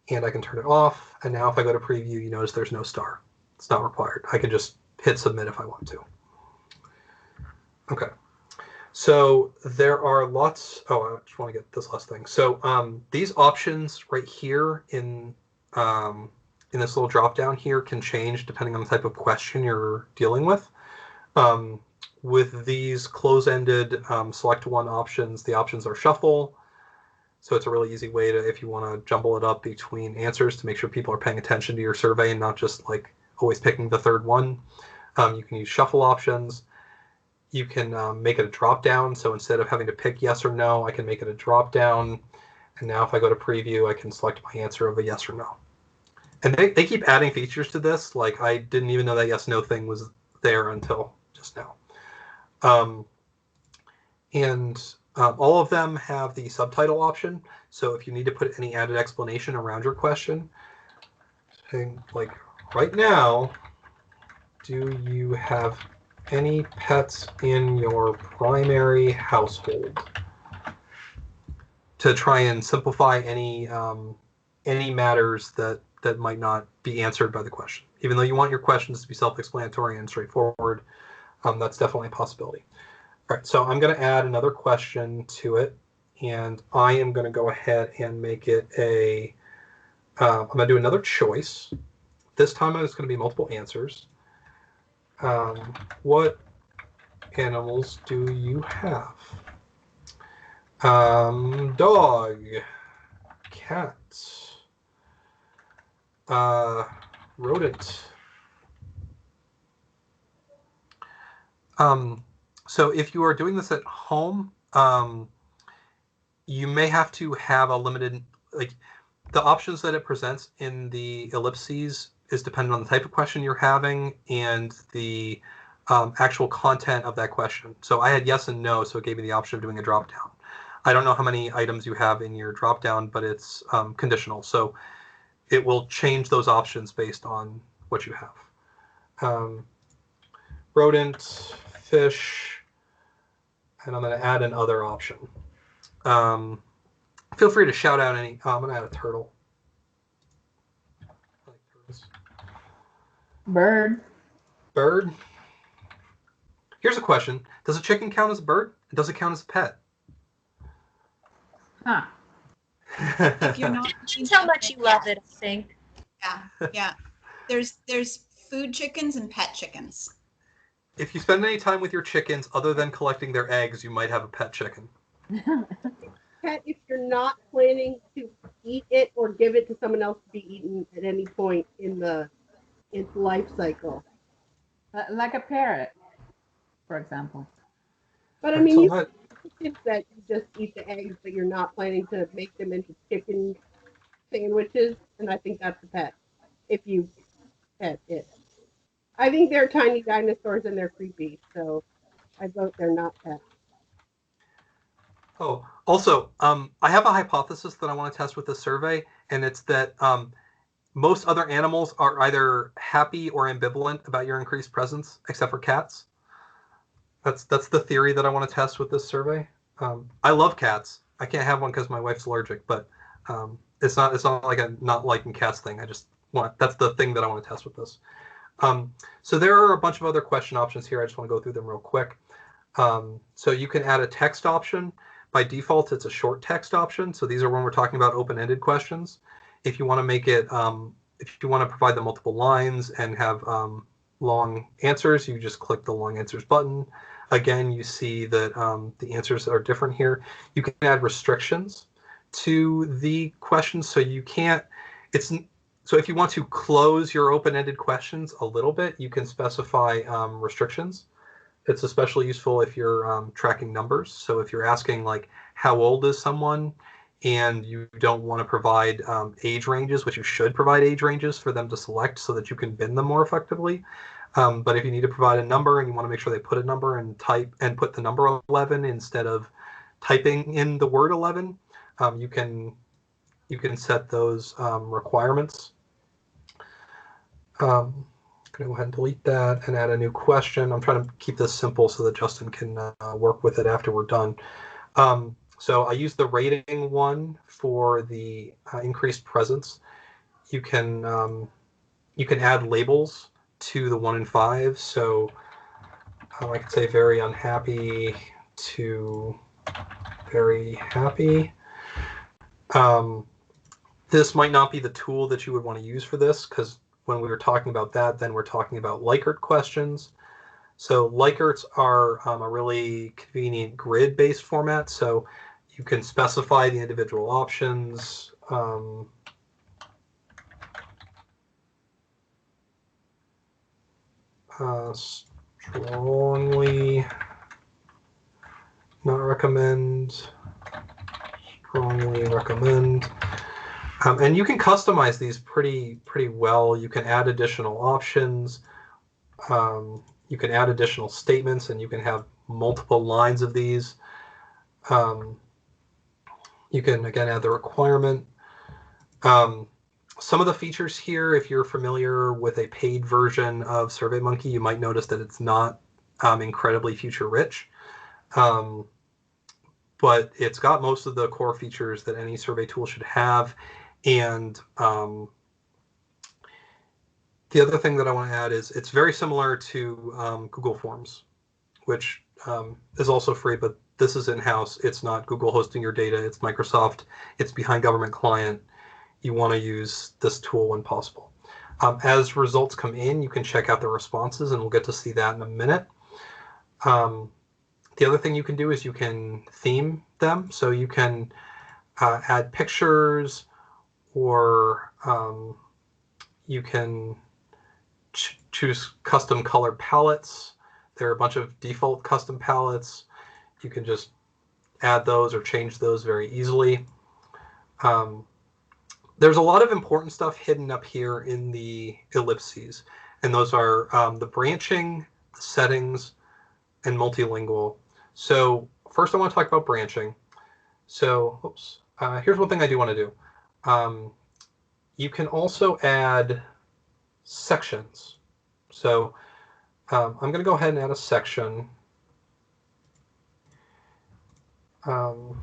and I can turn it off. And now if I go to preview, you notice there's no star. It's not required. I can just hit submit if I want to. Okay. So there are lots. Oh, I just want to get this last thing. So these options right here in this little drop down here can change depending on the type of question you're dealing with. With these close-ended select one options, the options are shuffle. So it's a really easy way to, if you want to jumble it up between answers to make sure people are paying attention to your survey and not just like always picking the third one. You can use shuffle options. You can make it a drop down. So instead of having to pick yes or no, I can make it a drop down. And now if I go to preview, I can select my answer of a yes or no. And they keep adding features to this. Like I didn't even know that yes no thing was there until just now. All of them have the subtitle option. So if you need to put any added explanation around your question, saying like right now, do you have any pets in your primary household? To try and simplify any matters that might not be answered by the question. Even though you want your questions to be self-explanatory and straightforward, that's definitely a possibility. All right, so I'm going to add another question to it, and I am going to go ahead and make it a. I'm going to do another choice. This time it's going to be multiple answers. What animals do you have? Dog, cat, rodent. So if you are doing this at home, you may have to have a limited, like the options that it presents in the ellipses is dependent on the type of question you're having and the actual content of that question. So I had yes and no, so it gave me the option of doing a drop down. I don't know how many items you have in your drop down, but it's conditional. So it will change those options based on what you have. Rodent, fish, and I'm going to add another option. Feel free to shout out any. I'm going to add a turtle. I like turtles. Bird. Bird. Here's a question. Does a chicken count as a bird? Does it count as a pet? Huh. If you're not, Depends how much you love it, I think. yeah. There's food chickens and pet chickens. If you spend any time with your chickens other than collecting their eggs, you might have a pet chicken. Pet if you're not planning to eat it or give it to someone else to be eaten at any point in its life cycle. Like a parrot, for example. But I mean, you have chickens that you just eat the eggs, but you're not planning to make them into chicken sandwiches, and I think that's a pet if you pet it. I think they're tiny dinosaurs and they're creepy, so I vote they're not pets. Oh, also, I have a hypothesis that I want to test with this survey, and it's that most other animals are either happy or ambivalent about your increased presence, except for cats. That's the theory that I want to test with this survey. I love cats. I can't have one because my wife's allergic, but it's not like a not liking cats thing. That's the thing that I want to test with this. So there are a bunch of other question options here. I just want to go through them real quick. So you can add a text option. By default, it's a short text option. So these are when we're talking about open-ended questions. If you want to make it, if you want to provide the multiple lines and have long answers, you just click the long answers button. Again, you see that the answers are different here. You can add restrictions to the questions, so you can't. So if you want to close your open-ended questions a little bit, you can specify restrictions. It's especially useful if you're tracking numbers. So if you're asking like how old is someone and you don't want to provide age ranges, which you should provide age ranges for them to select so that you can bin them more effectively. But if you need to provide a number and you want to make sure they put a number and type and put the number 11 instead of typing in the word 11, you can set those requirements. Going to go ahead and delete that and add a new question. I'm trying to keep this simple so that Justin can work with it after we're done. So I use the rating one for the increased presence. You can add labels to the 1 and 5. So I could say very unhappy to very happy. This might not be the tool that you would want to use for this because when we were talking about that, then we're talking about Likert questions. So Likerts are a really convenient grid-based format. So you can specify the individual options. Strongly not recommend, strongly recommend. And you can customize these pretty well. You can add additional options. You can add additional statements, and you can have multiple lines of these. You can, again, add the requirement. Some of the features here, if you're familiar with a paid version of SurveyMonkey, you might notice that it's not incredibly feature-rich. But it's got most of the core features that any survey tool should have. And the other thing that I want to add is it's very similar to Google Forms, which is also free, but this is in-house. It's not Google hosting your data. It's Microsoft. It's behind government client. You want to use this tool when possible. As results come in, you can check out the responses, and we'll get to see that in a minute. The other thing you can do is you can theme them. So you can add pictures, or you can choose custom color palettes. There are a bunch of default custom palettes. You can just add those or change those very easily. There's a lot of important stuff hidden up here in the ellipses, and those are the branching, the settings, and multilingual. So first I want to talk about branching. So oops, here's one thing I do want to do. You can also add sections. So I'm going to go ahead and add a section. And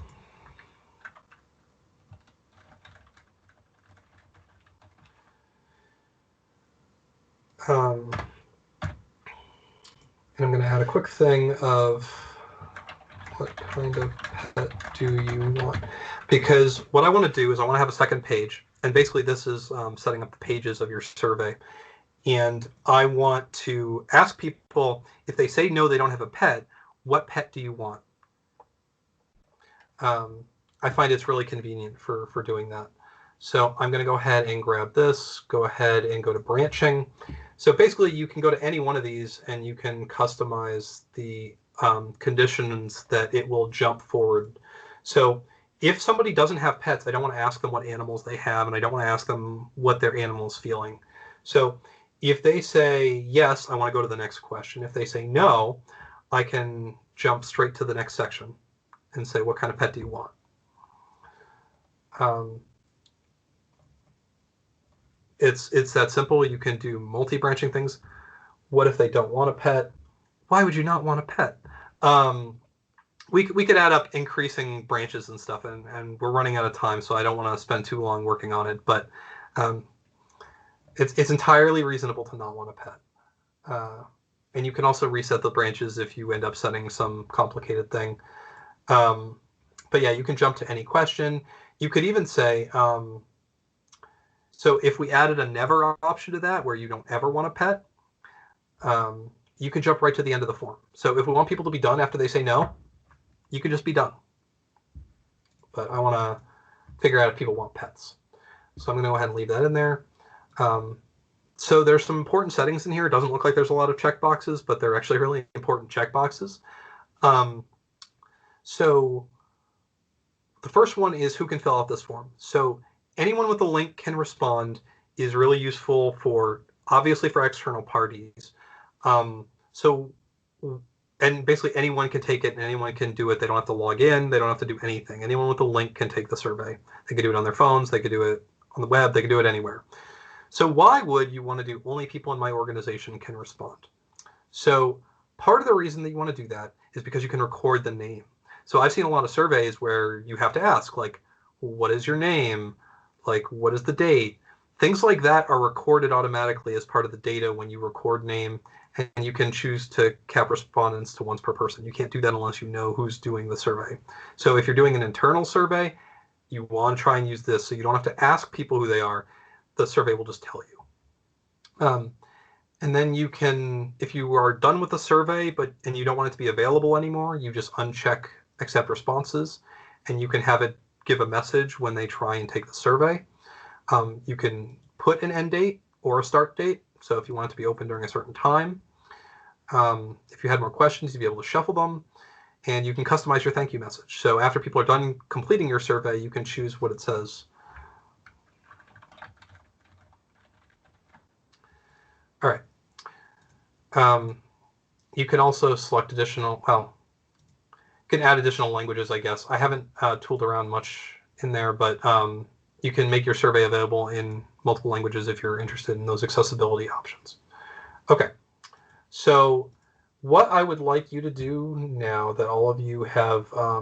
I'm going to add a quick thing of what kind of pet do you want? Because what I want to do is I want to have a second page. And basically this is setting up the pages of your survey. And I want to ask people, if they say no, they don't have a pet, what pet do you want? I find it's really convenient for doing that. So I'm going to go ahead and grab this, go ahead and go to branching. So basically you can go to any one of these and you can customize the conditions that it will jump forward. So if somebody doesn't have pets, I don't want to ask them what animals they have, and I don't want to ask them what their animal is feeling. So if they say yes, I want to go to the next question. If they say no, I can jump straight to the next section and say, what kind of pet do you want? It's that simple. You can do multi-branching things. What if they don't want a pet? Why would you not want a pet? We could add up increasing branches and stuff, and we're running out of time, so I don't want to spend too long working on it. But it's entirely reasonable to not want a pet. And you can also reset the branches if you end up setting some complicated thing. But yeah, you can jump to any question. You could even say, so if we added a never option to that, where you don't ever want a pet, you can jump right to the end of the form. So if we want people to be done after they say no, you can just be done. But I want to figure out if people want pets. So I'm going to go ahead and leave that in there. So there's some important settings in here. It doesn't look like there's a lot of checkboxes, but they're actually really important checkboxes. So the first one is who can fill out this form. So anyone with a link can respond is really useful for, obviously, for external parties. And basically anyone can take it and anyone can do it. They don't have to log in. They don't have to do anything. Anyone with a link can take the survey. They could do it on their phones. They could do it on the web. They could do it anywhere. So why would you want to do only people in my organization can respond? So part of the reason that you want to do that is because you can record the name. So I've seen a lot of surveys where you have to ask, like, what is your name? Like, what is the date? Things like that are recorded automatically as part of the data when you record name, and you can choose to cap respondents to once per person. You can't do that unless you know who's doing the survey. So if you're doing an internal survey, you want to try and use this so you don't have to ask people who they are. The survey will just tell you. And then you can, if you are done with the survey and you don't want it to be available anymore, you just uncheck accept responses, and you can have it give a message when they try and take the survey. You can put an end date or a start date. So if you want it to be open during a certain time, if you had more questions, you'd be able to shuffle them. and you can customize your thank you message. So after people are done completing your survey, you can choose what it says. All right. You can also select additional, well, you can add additional languages, I guess. I haven't tooled around much in there, but you can make your survey available in multiple languages if you're interested in those accessibility options. Okay, so what I would like you to do now that all of you have, I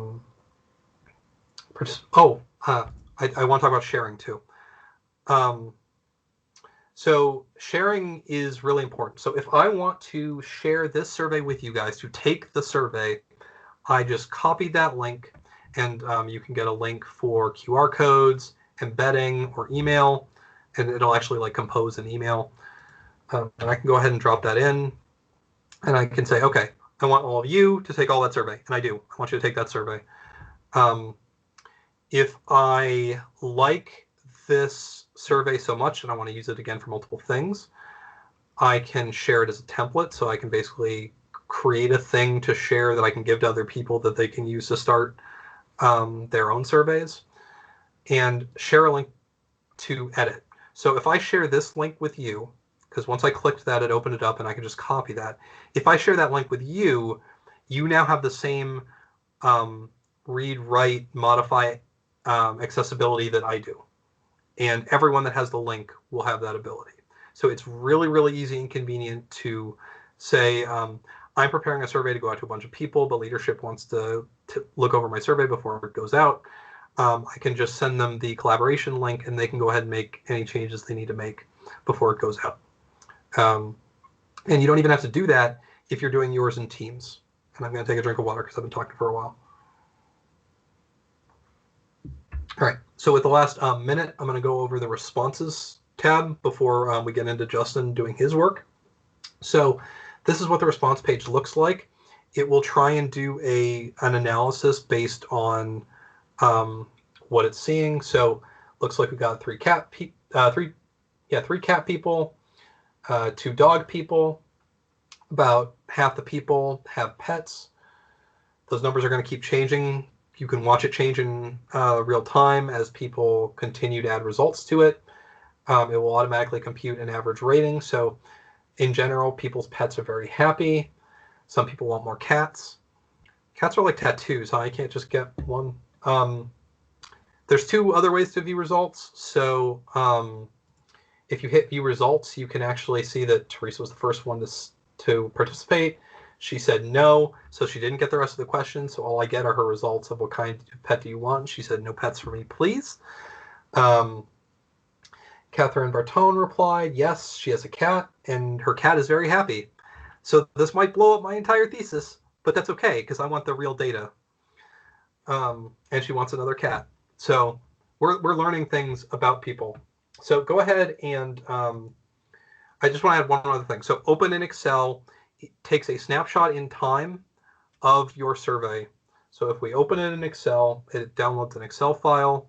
want to talk about sharing too. So sharing is really important. So if I want to share this survey with you guys to take the survey, I just copied that link, and you can get a link for QR codes, embedding, or email, and it'll actually like compose an email. And I can go ahead and drop that in, and I can say, okay, I want all of you to take all that survey, and I do. I want you to take that survey. If I like this survey so much and I want to use it again for multiple things, I can share it as a template. So I can basically create a thing to share that I can give to other people that they can use to start their own surveys, and share a link to edit. So if I share this link with you, because once I clicked that, it opened it up and I can just copy that. If I share that link with you, you now have the same read, write, modify accessibility that I do. And everyone that has the link will have that ability. So it's really, really easy and convenient to say, I'm preparing a survey to go out to a bunch of people, but leadership wants to look over my survey before it goes out. I can just send them the collaboration link, and they can go ahead and make any changes they need to make before it goes out. And you don't even have to do that if you're doing yours in Teams. And I'm going to take a drink of water because I've been talking for a while. All right, so with the last minute, I'm going to go over the responses tab before we get into Justin doing his work. So this is what the response page looks like. It will try and do an analysis based on what it's seeing. So looks like we got three cat people, 2 dog people. About half the people have pets. Those numbers are going to keep changing. You can watch it change in real time as people continue to add results to it. It will automatically compute an average rating. So in general, people's pets are very happy. Some people want more cats. Cats are like tattoos, huh? You can't just get one. There's 2 other ways to view results. So if you hit view results, you can actually see that Teresa was the first one to participate. She said no, so she didn't get the rest of the questions. So all I get are her results of what kind of pet do you want. She said, no pets for me, please. Catherine Bartone replied, yes, she has a cat, and her cat is very happy. So this might blow up my entire thesis, but that's okay, because I want the real data. And she wants another cat. So we're learning things about people. So go ahead and I just want to add one other thing. So open in Excel. It takes a snapshot in time of your survey. So if we open it in Excel, it downloads an Excel file.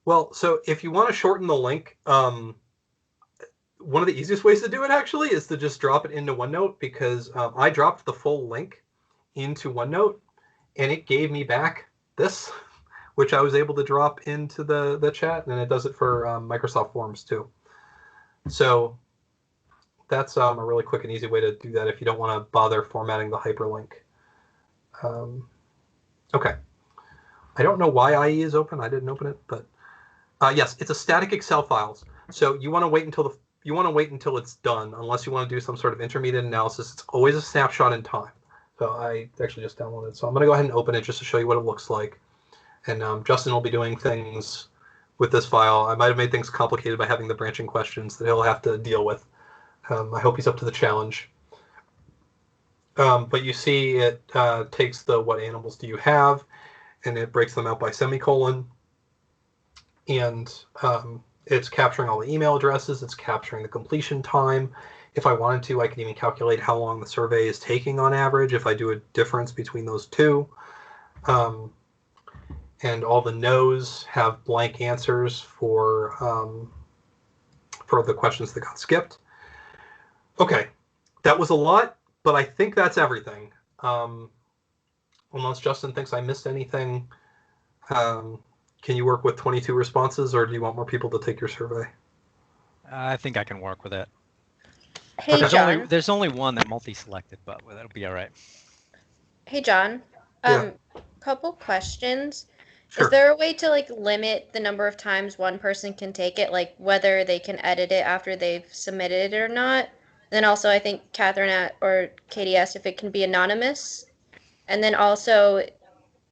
Well, so if you want to shorten the link, one of the easiest ways to do it actually is to just drop it into OneNote, because I dropped the full link into OneNote and it gave me back this, which I was able to drop into the chat, and it does it for Microsoft Forms too. So that's a really quick and easy way to do that if you don't want to bother formatting the hyperlink. Okay. I don't know why IE is open. I didn't open it, but yes, it's a static Excel files. So you want to wait until it's done, unless you want to do some sort of intermediate analysis. It's always a snapshot in time. So I actually just downloaded it. So I'm going to go ahead and open it just to show you what it looks like. And Justin will be doing things with this file. I might have made things complicated by having the branching questions that he'll have to deal with. I hope he's up to the challenge. But you see it takes the what animals do you have, and it breaks them out by semicolon. And it's capturing all the email addresses. It's capturing the completion time. If I wanted to, I can even calculate how long the survey is taking on average if I do a difference between those two. And all the no's have blank answers for for the questions that got skipped. Okay, that was a lot, but I think that's everything. Unless Justin thinks I missed anything, can you work with 22 responses, or do you want more people to take your survey? I think I can work with it. Hey, Okay. John. There's only one that multi-selected, but that'll be all right. Hey, John. Yeah. Couple questions. Sure. Is there a way to like limit the number of times one person can take it, like whether they can edit it after they've submitted it or not? Then also, I think Catherine or Katie asked if it can be anonymous. And then also,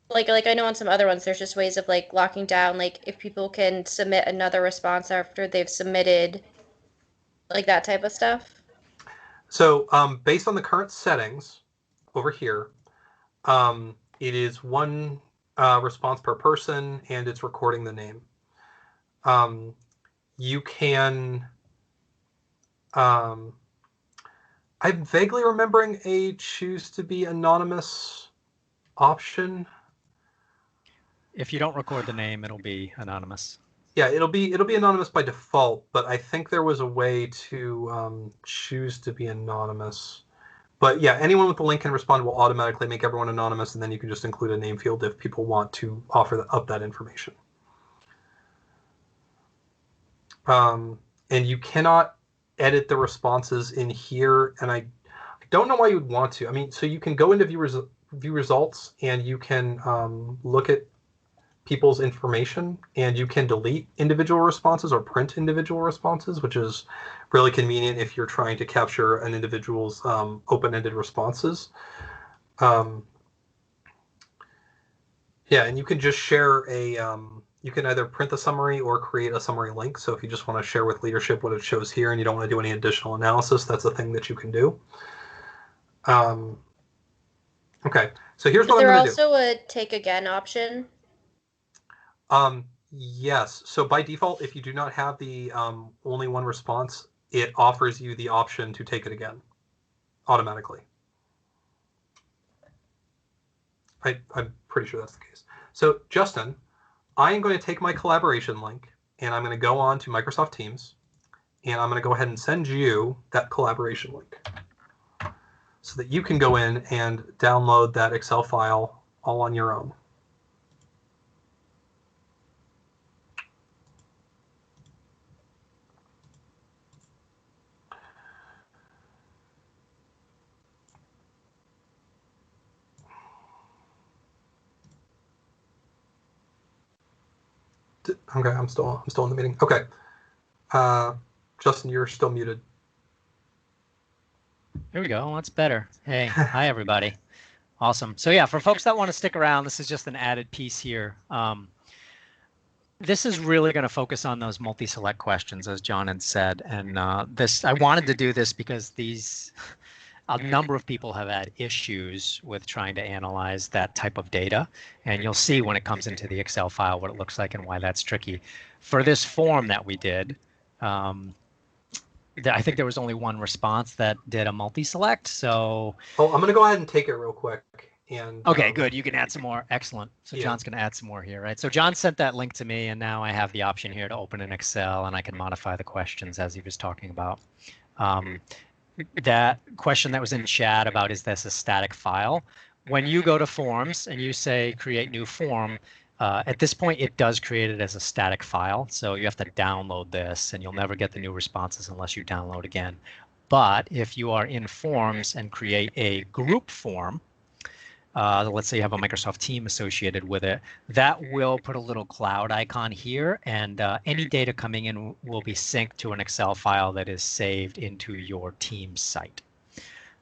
like I know on some other ones, there's just ways of like locking down, like if people can submit another response after they've submitted, like that type of stuff. So based on the current settings over here, it is one response per person, and it's recording the name. You can, I'm vaguely remembering a choose to be anonymous option. If you don't record the name, it'll be anonymous. Yeah, it'll be anonymous by default, but I think there was a way to choose to be anonymous. But yeah, anyone with the link can respond will automatically make everyone anonymous, and then you can just include a name field if people want to offer up that information. And you cannot edit the responses in here, and I don't know why you would want to. I mean, so you can go into view results, and you can look at people's information, and you can delete individual responses or print individual responses, which is really convenient if you're trying to capture an individual's open-ended responses. Yeah, and you can just share a, you can either print the summary or create a summary link. So if you just want to share with leadership what it shows here and you don't want to do any additional analysis, that's a thing that you can do. Okay, so here's what I'm going to do. Is there also a take again option? Yes. So by default, if you do not have the only one response, it offers you the option to take it again automatically. I'm pretty sure that's the case. So Justin, I am going to take my collaboration link and I'm going to go on to Microsoft Teams and I'm going to go ahead and send you that collaboration link so that you can go in and download that Excel file all on your own. Okay, I'm still in the meeting. Okay, Justin, you're still muted. Here we go. That's better. Hey, hi everybody. Awesome. So yeah, for folks that want to stick around, this is just an added piece here. This is really going to focus on those multi-select questions, as John had said. And I wanted to do this because a number of people have had issues with trying to analyze that type of data. And you'll see when it comes into the Excel file what it looks like and why that's tricky. For this form that we did, I think there was only one response that did a multi-select. So I'm going to go ahead and take it real quick. And okay, good. You can add some more. Excellent. So yeah. John's going to add some more here, right? So John sent that link to me, and now I have the option here to open an Excel, and I can modify the questions as he was talking about. That question that was in chat about is this a static file? When you go to forms and you say create new form, at this point it does create it as a static file. So you have to download this, and you'll never get the new responses unless you download again. But if you are in forms and create a group form, let's say you have a Microsoft team associated with it, that will put a little cloud icon here, and any data coming in will be synced to an Excel file that is saved into your team site.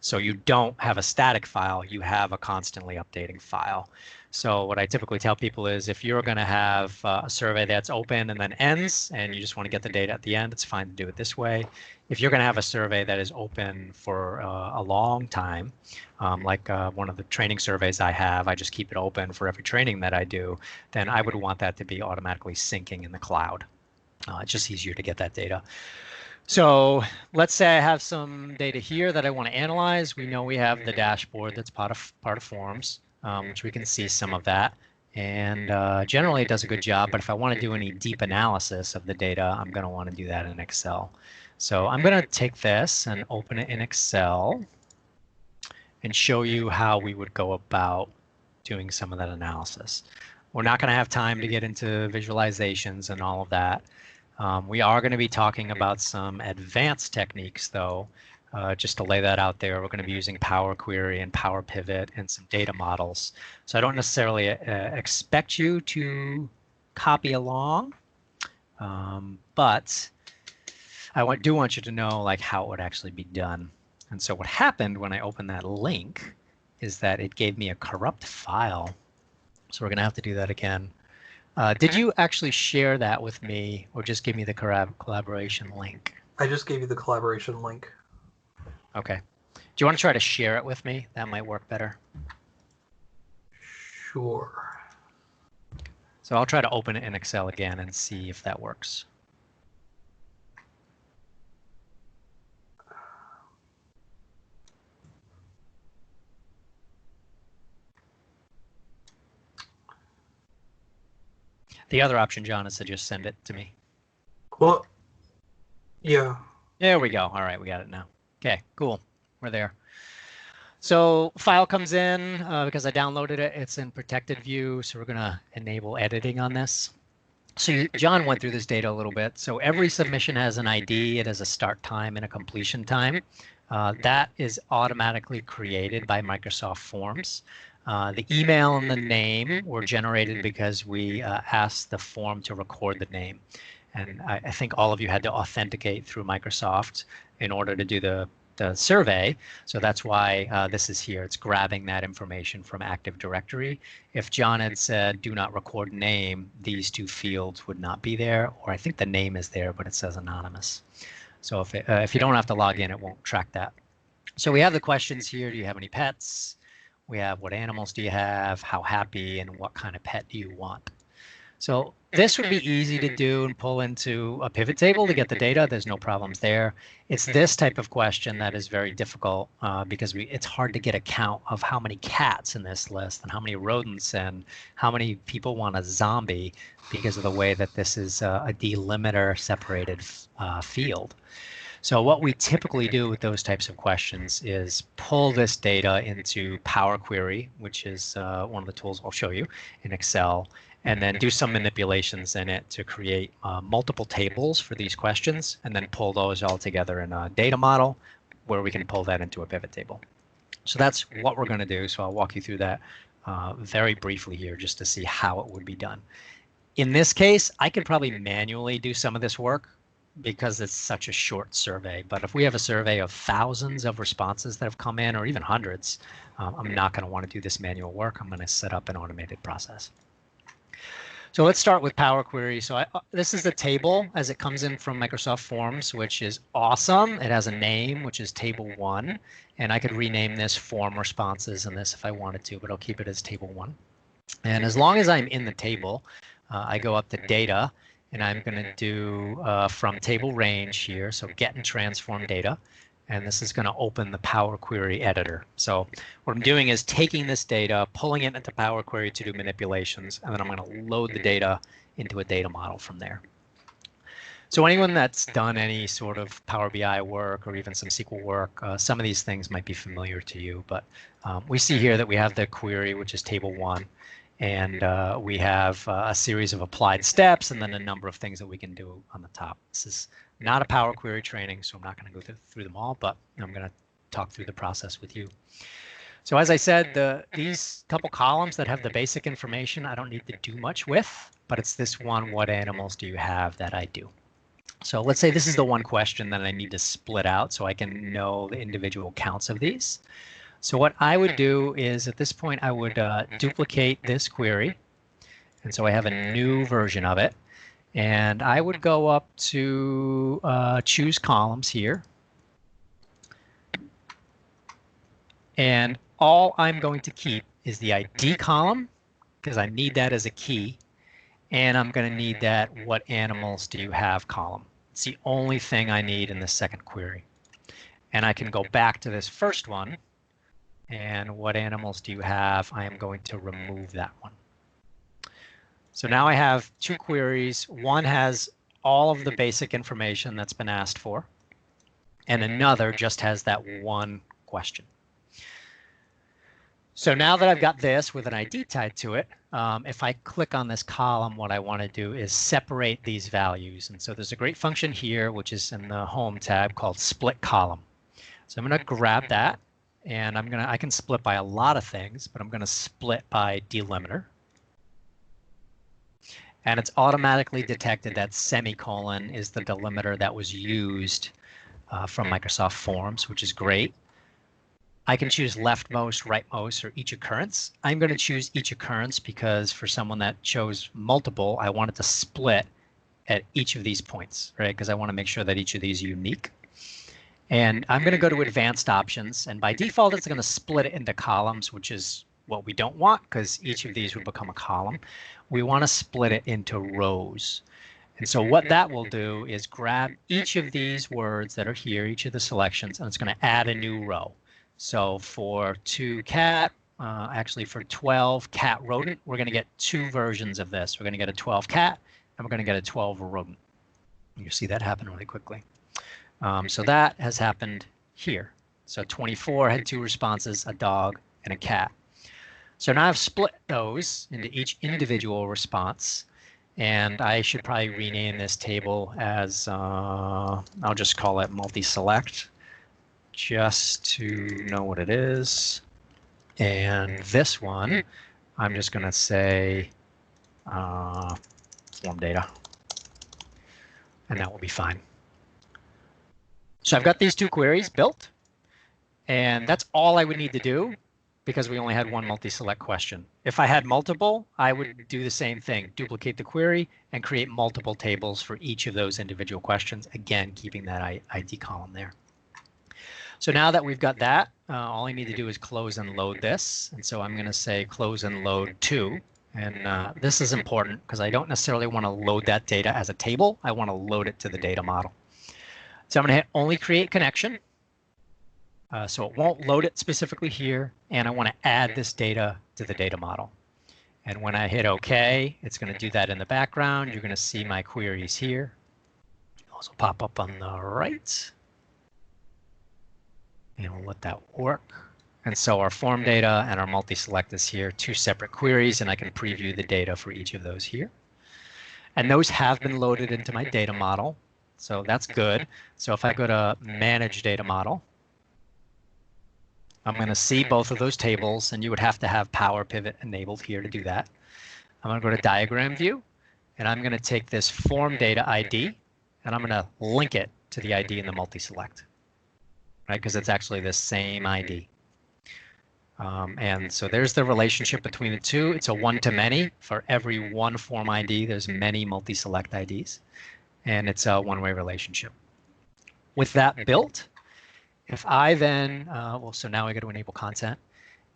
So you don't have a static file, you have a constantly updating file. So what I typically tell people is if you're going to have a survey that's open and then ends, and you just want to get the data at the end, it's fine to do it this way. If you're going to have a survey that is open for a long time, like one of the training surveys I have, I just keep it open for every training that I do, then I would want that to be automatically syncing in the cloud. It's just easier to get that data. So let's say I have some data here that I want to analyze. We know we have the dashboard that's part of forms, which we can see some of that. And generally it does a good job, but if I want to do any deep analysis of the data, I'm going to want to do that in Excel. So I'm going to take this and open it in Excel and show you how we would go about doing some of that analysis. We're not going to have time to get into visualizations and all of that. We are going to be talking about some advanced techniques, though, just to lay that out there. We're going to be using Power Query and Power Pivot and some data models. So I don't necessarily expect you to copy along, but I do want you to know like how it would actually be done. And so what happened when I opened that link is that it gave me a corrupt file. So we're going to have to do that again. Did you actually share that with me or just give me the collaboration link? I just gave you the collaboration link. Okay. Do you want to try to share it with me? That might work better. Sure. So I'll try to open it in Excel again and see if that works. The other option, John, is to just send it to me. Well, yeah. There we go. All right, we got it now. Okay, cool. We're there. So file comes in because I downloaded it. It's in protected view, so we're going to enable editing on this. So John went through this data a little bit. So every submission has an ID. It has a start time and a completion time. That is automatically created by Microsoft Forms. The email and the name were generated because we asked the form to record the name. And I think all of you had to authenticate through Microsoft in order to do the survey. So that's why this is here. It's grabbing that information from Active Directory. If John had said, do not record name, these two fields would not be there. Or I think the name is there, but it says anonymous. So if you don't have to log in, it won't track that. So we have the questions here. Do you have any pets? We have what animals do you have, how happy, and what kind of pet do you want? So this would be easy to do and pull into a pivot table to get the data. There's no problems there. It's this type of question that is very difficult because it's hard to get a count of how many cats in this list and how many rodents and how many people want a zombie because of the way that this is a delimiter separated field. So what we typically do with those types of questions is pull this data into Power Query, which is one of the tools I'll show you in Excel, and then do some manipulations in it to create multiple tables for these questions, and then pull those all together in a data model where we can pull that into a pivot table. So that's what we're going to do. So I'll walk you through that very briefly here just to see how it would be done. In this case, I could probably manually do some of this work because it's such a short survey. But if we have a survey of thousands of responses that have come in, or even hundreds, I'm not going to want to do this manual work. I'm going to set up an automated process. So let's start with Power Query. So this is the table as it comes in from Microsoft Forms, which is awesome. It has a name, which is Table 1. And I could rename this Form Responses and this if I wanted to, but I'll keep it as Table 1. And as long as I'm in the table, I go up to Data, and I'm going to do from table range here, so get and transform data. And this is going to open the Power Query editor. So what I'm doing is taking this data, pulling it into Power Query to do manipulations, and then I'm going to load the data into a data model from there. So anyone that's done any sort of Power BI work or even some SQL work, some of these things might be familiar to you. But we see here that we have the query, which is Table 1. And we have a series of applied steps and then a number of things that we can do on the top. This is not a Power Query training, so I'm not going to go through them all, but I'm going to talk through the process with you. So as I said, these couple columns that have the basic information, I don't need to do much with, but it's this one, what animals do you have, that I do. So let's say this is the one question that I need to split out so I can know the individual counts of these. So what I would do is at this point, I would duplicate this query. And so I have a new version of it. And I would go up to choose columns here. And all I'm going to keep is the ID column, because I need that as a key. And I'm going to need that what animals do you have column. It's the only thing I need in the second query. And I can go back to this first one. And what animals do you have? I am going to remove that one. So now I have two queries. One has all of the basic information that's been asked for, and another just has that one question. So now that I've got this with an ID tied to it, if I click on this column, what I want to do is separate these values. And so there's a great function here, which is in the Home tab called Split Column. So I'm going to grab that, and I can split by a lot of things, but I'm going to split by delimiter. And it's automatically detected that semicolon is the delimiter that was used from Microsoft Forms, which is great. I can choose leftmost, rightmost, or each occurrence. I'm going to choose each occurrence because for someone that chose multiple, I want it to split at each of these points, right? Because I want to make sure that each of these are unique. And I'm going to go to advanced options. And by default, it's going to split it into columns, which is what we don't want because each of these would become a column. We want to split it into rows. And so what that will do is grab each of these words that are here, each of the selections, and it's going to add a new row. So for 2 cat, actually for 12 cat rodent, we're going to get two versions of this. We're going to get a 12 cat, and we're going to get a 12 rodent. You see that happen really quickly. So that has happened here. So 24 had two responses, a dog and a cat. So now I've split those into each individual response. And I should probably rename this table as, I'll just call it multi-select, just to know what it is. And this one, I'm just going to say form data. And that will be fine. So I've got these two queries built. And that's all I would need to do because we only had one multi-select question. If I had multiple, I would do the same thing, duplicate the query and create multiple tables for each of those individual questions, again, keeping that ID column there. So now that we've got that, all I need to do is close and load this. And so I'm going to say close and load to. And this is important because I don't necessarily want to load that data as a table. I want to load it to the data model. So I'm going to hit only create connection. So it won't load it specifically here, and I want to add this data to the data model. And when I hit OK, it's going to do that in the background. You're going to see my queries here. Also pop up on the right. And we'll let that work. And so our form data and our multi-select is here, two separate queries, and I can preview the data for each of those here. And those have been loaded into my data model, so that's good. So if I go to Manage Data Model, I'm going to see both of those tables, and you would have to have Power Pivot enabled here to do that. I'm going to go to Diagram View, and I'm going to take this Form Data ID, and I'm going to link it to the ID in the multi-select, right? Because it's actually the same ID. And so there's the relationship between the two. It's a one-to-many. For every one form ID, there's many multi-select IDs, and it's a one-way relationship. With that built, if I then, well, so now I go to enable content.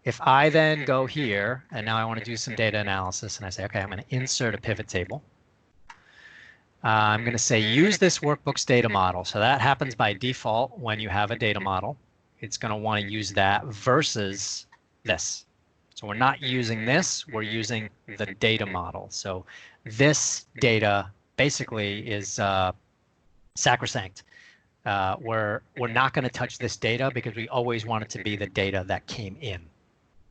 If I then go here, and now I want to do some data analysis, and I say, okay, I'm going to insert a pivot table. I'm going to say use this workbook's data model. So that happens by default when you have a data model. It's going to want to use that versus this. So we're not using this, we're using the data model. So this data basically is sacrosanct. We're not going to touch this data because we always want it to be the data that came in.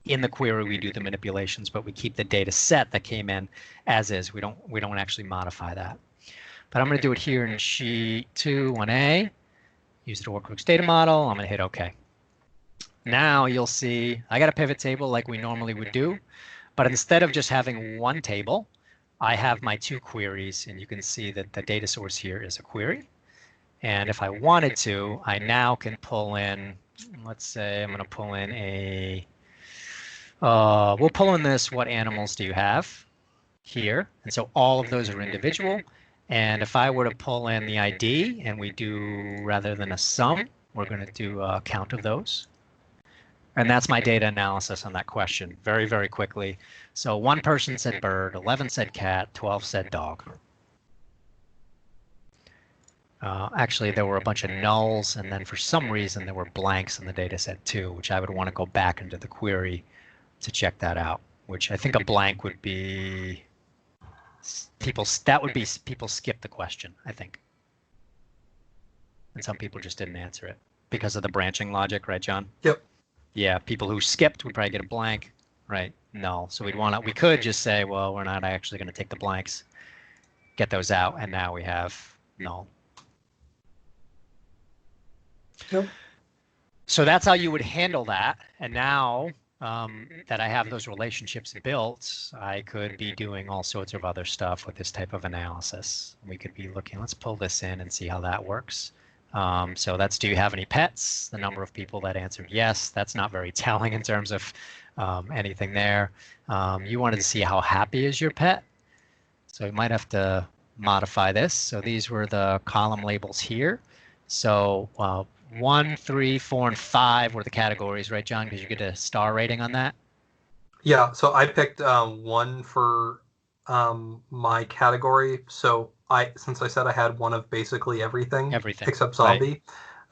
In the query, we do the manipulations, but we keep the data set that came in as is. We don't actually modify that. But I'm going to do it here in sheet 2, 1A. Use the workbook's data model. I'm going to hit OK. Now you'll see I got a pivot table like we normally would do, but instead of just having one table, I have my two queries, and you can see that the data source here is a query. And if I wanted to, I now can pull in, let's say I'm going to pull in a, we'll pull in this, what animals do you have here? And so all of those are individual. And if I were to pull in the ID, and we do, rather than a sum, we're going to do a count of those. And that's my data analysis on that question very, very quickly. So one person said bird, 11 said cat, 12 said dog. Actually, there were a bunch of nulls, and then for some reason there were blanks in the data set too, which I would want to go back into the query to check that out, which I think a blank would be people skip the question, I think. And some people just didn't answer it because of the branching logic, right, John? Yep. Yeah, people who skipped would probably get a blank, right? No. So we could just say, well, we're not actually going to take the blanks, get those out, and now we have null. Yep. So that's how you would handle that. And now that I have those relationships built, I could be doing all sorts of other stuff with this type of analysis. We could be looking, let's pull this in and see how that works. So that's, do you have any pets? The number of people that answered yes. That's not very telling in terms of anything there. You wanted to see how happy is your pet. So you might have to modify this. So these were the column labels here. So 1, 3, 4, and 5 were the categories, right, John? Because you get a star rating on that. Yeah, so I picked 1 for my category. So since I said I had 1 of basically everything except zombie,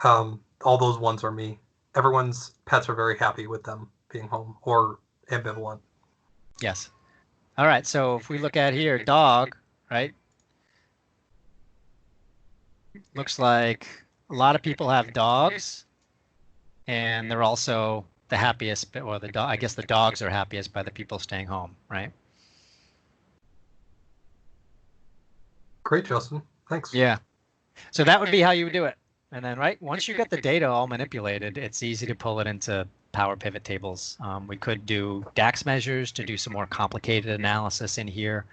right. All those 1s are me. Everyone's pets are very happy with them being home or ambivalent. Yes. All right, so if we look at here, dog, right? Looks like a lot of people have dogs, and they're also the happiest, or I guess the dogs are happiest by the people staying home, right? Great, Justin. Thanks. Yeah. So that would be how you would do it. And then, right, once you get the data all manipulated, it's easy to pull it into Power Pivot tables. We could do DAX measures to do some more complicated analysis in here.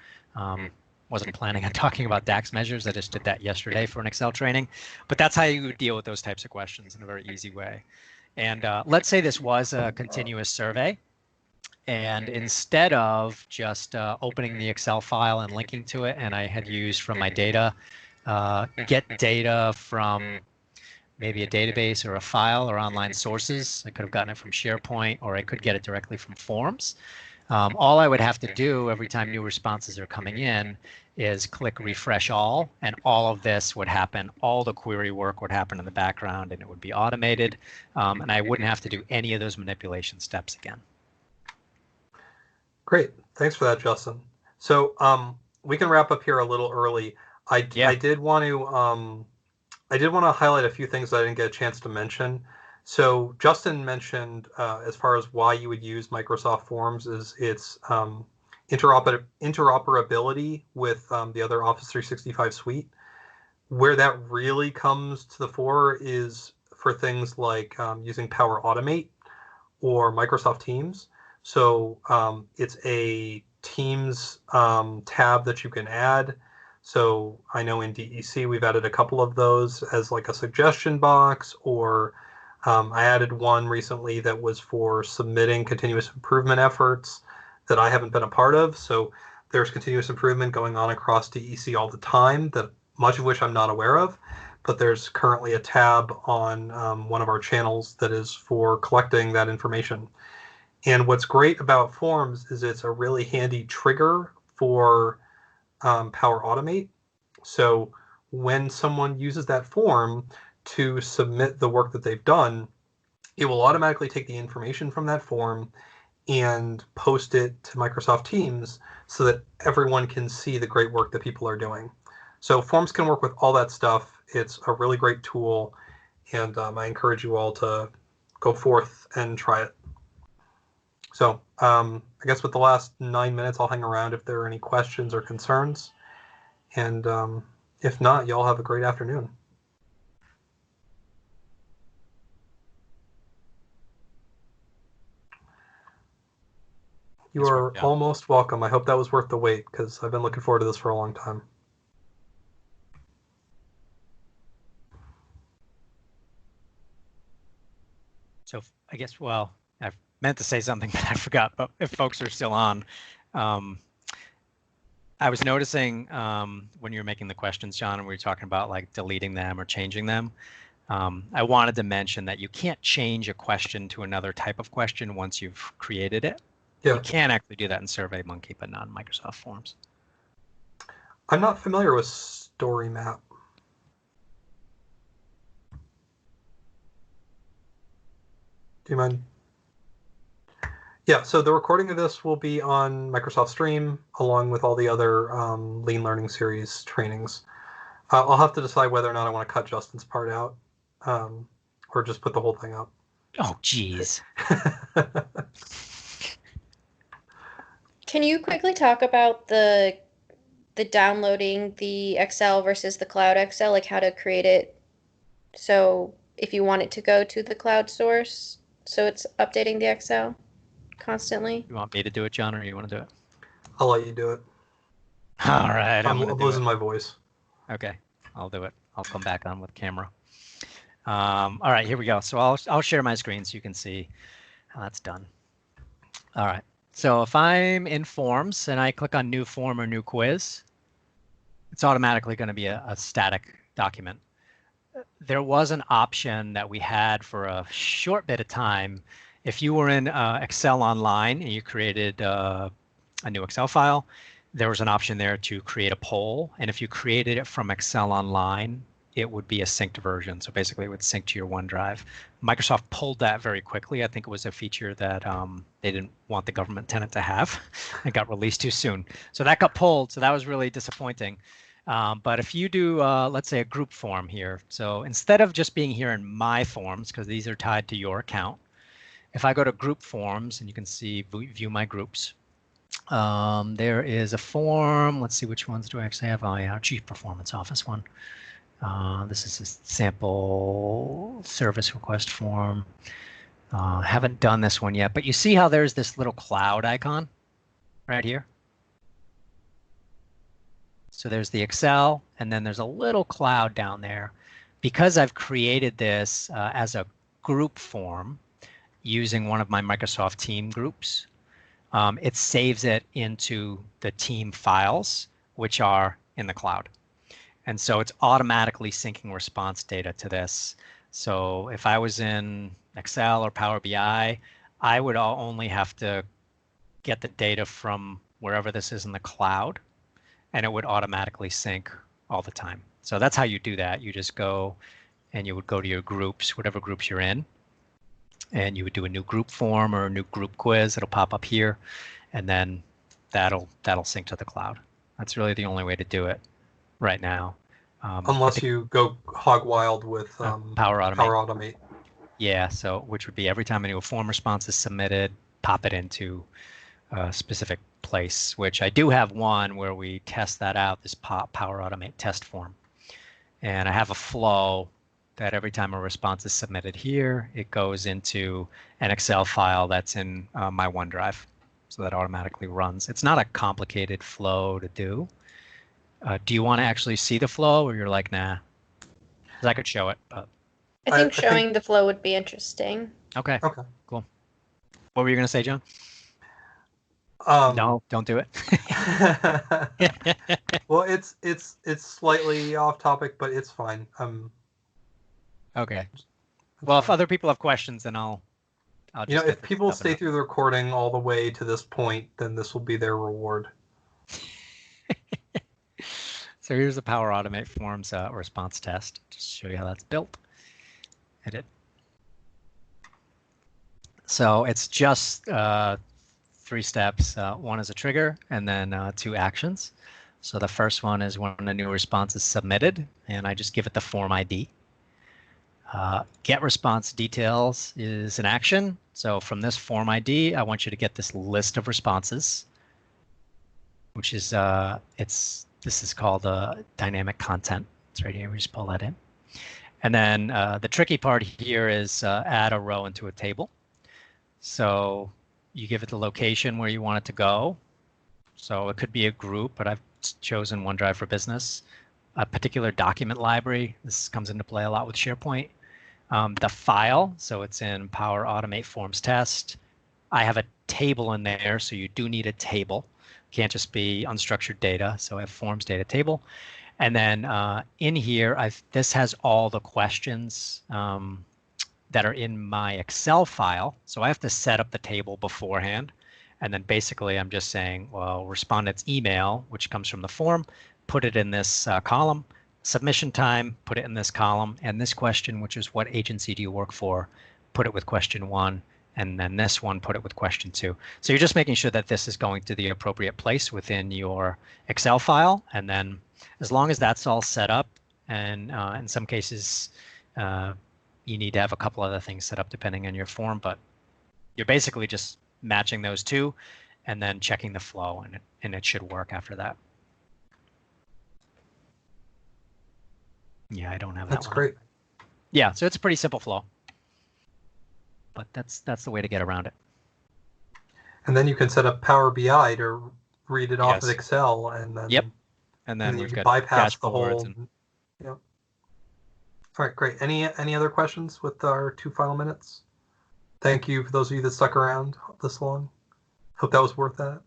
Wasn't planning on talking about DAX measures. I just did that yesterday for an Excel training. But that's how you would deal with those types of questions in a very easy way. And let's say this was a continuous survey. And instead of just opening the Excel file and linking to it, and I had used from my data, get data from maybe a database or a file or online sources. I could have gotten it from SharePoint, or I could get it directly from forms. All I would have to do every time new responses are coming in is click refresh all, and all of this would happen. All the query work would happen in the background, and it would be automated, and I wouldn't have to do any of those manipulation steps again. Great. Thanks for that, Justin. So we can wrap up here a little early. I did want to highlight a few things that I didn't get a chance to mention. So Justin mentioned as far as why you would use Microsoft Forms is its interoperability with the other Office 365 suite. Where that really comes to the fore is for things like using Power Automate or Microsoft Teams. So it's a Teams tab that you can add. So I know in DEC we've added a couple of those as like a suggestion box, or I added one recently that was for submitting continuous improvement efforts that I haven't been a part of. So there's continuous improvement going on across DEC all the time, that much of which I'm not aware of. But there's currently a tab on one of our channels that is for collecting that information. And what's great about Forms is it's a really handy trigger for Power Automate. So when someone uses that form to submit the work that they've done, it will automatically take the information from that form and post it to Microsoft Teams so that everyone can see the great work that people are doing. So Forms can work with all that stuff. It's a really great tool, and I encourage you all to go forth and try it. So I guess with the last 9 minutes, I'll hang around if there are any questions or concerns. And if not, y'all have a great afternoon. You are almost welcome. I hope that was worth the wait, because I've been looking forward to this for a long time. So I guess, well, I meant to say something, but I forgot. But if folks are still on, I was noticing when you were making the questions, John, and we were talking about like deleting them or changing them. I wanted to mention that you can't change a question to another type of question once you've created it. Yeah. You can actually do that in SurveyMonkey, but not in Microsoft Forms. I'm not familiar with StoryMap. Do you mind? Yeah, so the recording of this will be on Microsoft Stream, along with all the other Lean Learning Series trainings. I'll have to decide whether or not I want to cut Justin's part out, or just put the whole thing up. Oh, geez. Can you quickly talk about the downloading the Excel versus the Cloud Excel, like how to create it? So if you want it to go to the cloud source, so it's updating the Excel constantly. You want me to do it, John, or you want to do it? I'll let you do it. All right, I'm losing my voice. Okay, I'll do it. I'll come back on with camera. All right, here we go. So I'll share my screen so you can see how that's done. All right. So if I'm in Forms and I click on New Form or New Quiz, it's automatically going to be a static document. There was an option that we had for a short bit of time. If you were in Excel Online and you created a new Excel file, there was an option there to create a poll. And if you created it from Excel Online, it would be a synced version. So basically it would sync to your OneDrive. Microsoft pulled that very quickly. I think it was a feature that they didn't want the government tenant to have. It got released too soon. So that got pulled. So that was really disappointing. But if you do, let's say, a group form here. So instead of just being here in My Forms, because these are tied to your account, if I go to Group Forms, and you can see View My Groups, there is a form. Let's see, which ones do I actually have? Oh, yeah, Chief Performance Office one. This is a sample service request form. Haven't done this one yet, but you see how there's this little cloud icon right here? So there's the Excel, and then there's a little cloud down there. Because I've created this as a group form using one of my Microsoft Team groups, it saves it into the team files, which are in the cloud. And so it's automatically syncing response data to this. So if I was in Excel or Power BI, I would only have to get the data from wherever this is in the cloud, and it would automatically sync all the time. So that's how you do that. You just go and you would go to your groups, whatever groups you're in, and you would do a new group form or a new group quiz. It'll pop up here, and then that'll sync to the cloud. That's really the only way to do it right now. Unless you go hog wild with Power Automate. Automate. Yeah, so which would be every time a new form response is submitted, pop it into a specific place, which I do have one where we test that out, this Power Automate test form. And I have a flow that every time a response is submitted here, it goes into an Excel file that's in my OneDrive. So that automatically runs. It's not a complicated flow to do. Do you want to actually see the flow, or you're like, nah? Because I could show it, but I think showing the flow would be interesting. okay. Okay. Cool. What were you going to say, John? No, don't do it. Well, it's slightly off topic, but it's fine. Okay. Well, if other people have questions, then I'll just if people stay through the recording all the way to this point, then this will be their reward. So here's the Power Automate Forms response test. Just show you how that's built. Edit. So it's just 3 steps. One is a trigger, and then 2 actions. So the first one is when a new response is submitted, and I just give it the form ID. Get response details is an action. So from this form ID, I want you to get this list of responses, which is this is called dynamic content. It's right here. We just pull that in. And then the tricky part here is add a row into a table. So you give it the location where you want it to go. So it could be a group, but I've chosen OneDrive for Business. A particular document library. This comes into play a lot with SharePoint. The file, so it's in Power Automate Forms Test. I have a table in there, so you do need a table. Can't just be unstructured data, so I have forms data table. And then in here, this has all the questions that are in my Excel file. So I have to set up the table beforehand. And then basically I'm just saying, well, respondent's email, which comes from the form, put it in this column. Submission time, put it in this column. And this question, which is what agency do you work for, put it with question 1. and then this one, put it with question 2. So you're just making sure that this is going to the appropriate place within your Excel file. And then as long as that's all set up, and in some cases, you need to have a couple other things set up depending on your form, but you're basically just matching those two and then checking the flow, and it should work after that. Yeah, I don't have that That's one. great. Yeah, so it's a pretty simple flow, but that's the way to get around it. And then you can set up Power BI to read it off of Yes. Excel, and then Yep. And then you we've got bypass the dashboards whole. Yep. All right, great. Any other questions with our 2 final minutes? Thank you for those of you that stuck around this long. Hope that was worth that.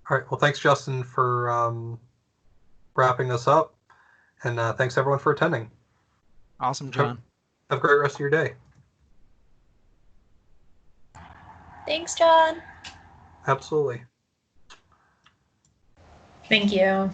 All right. Well, thanks, Justin, for wrapping us up, and thanks everyone for attending. Awesome, John. Have a great rest of your day. Thanks, John. Absolutely. Thank you.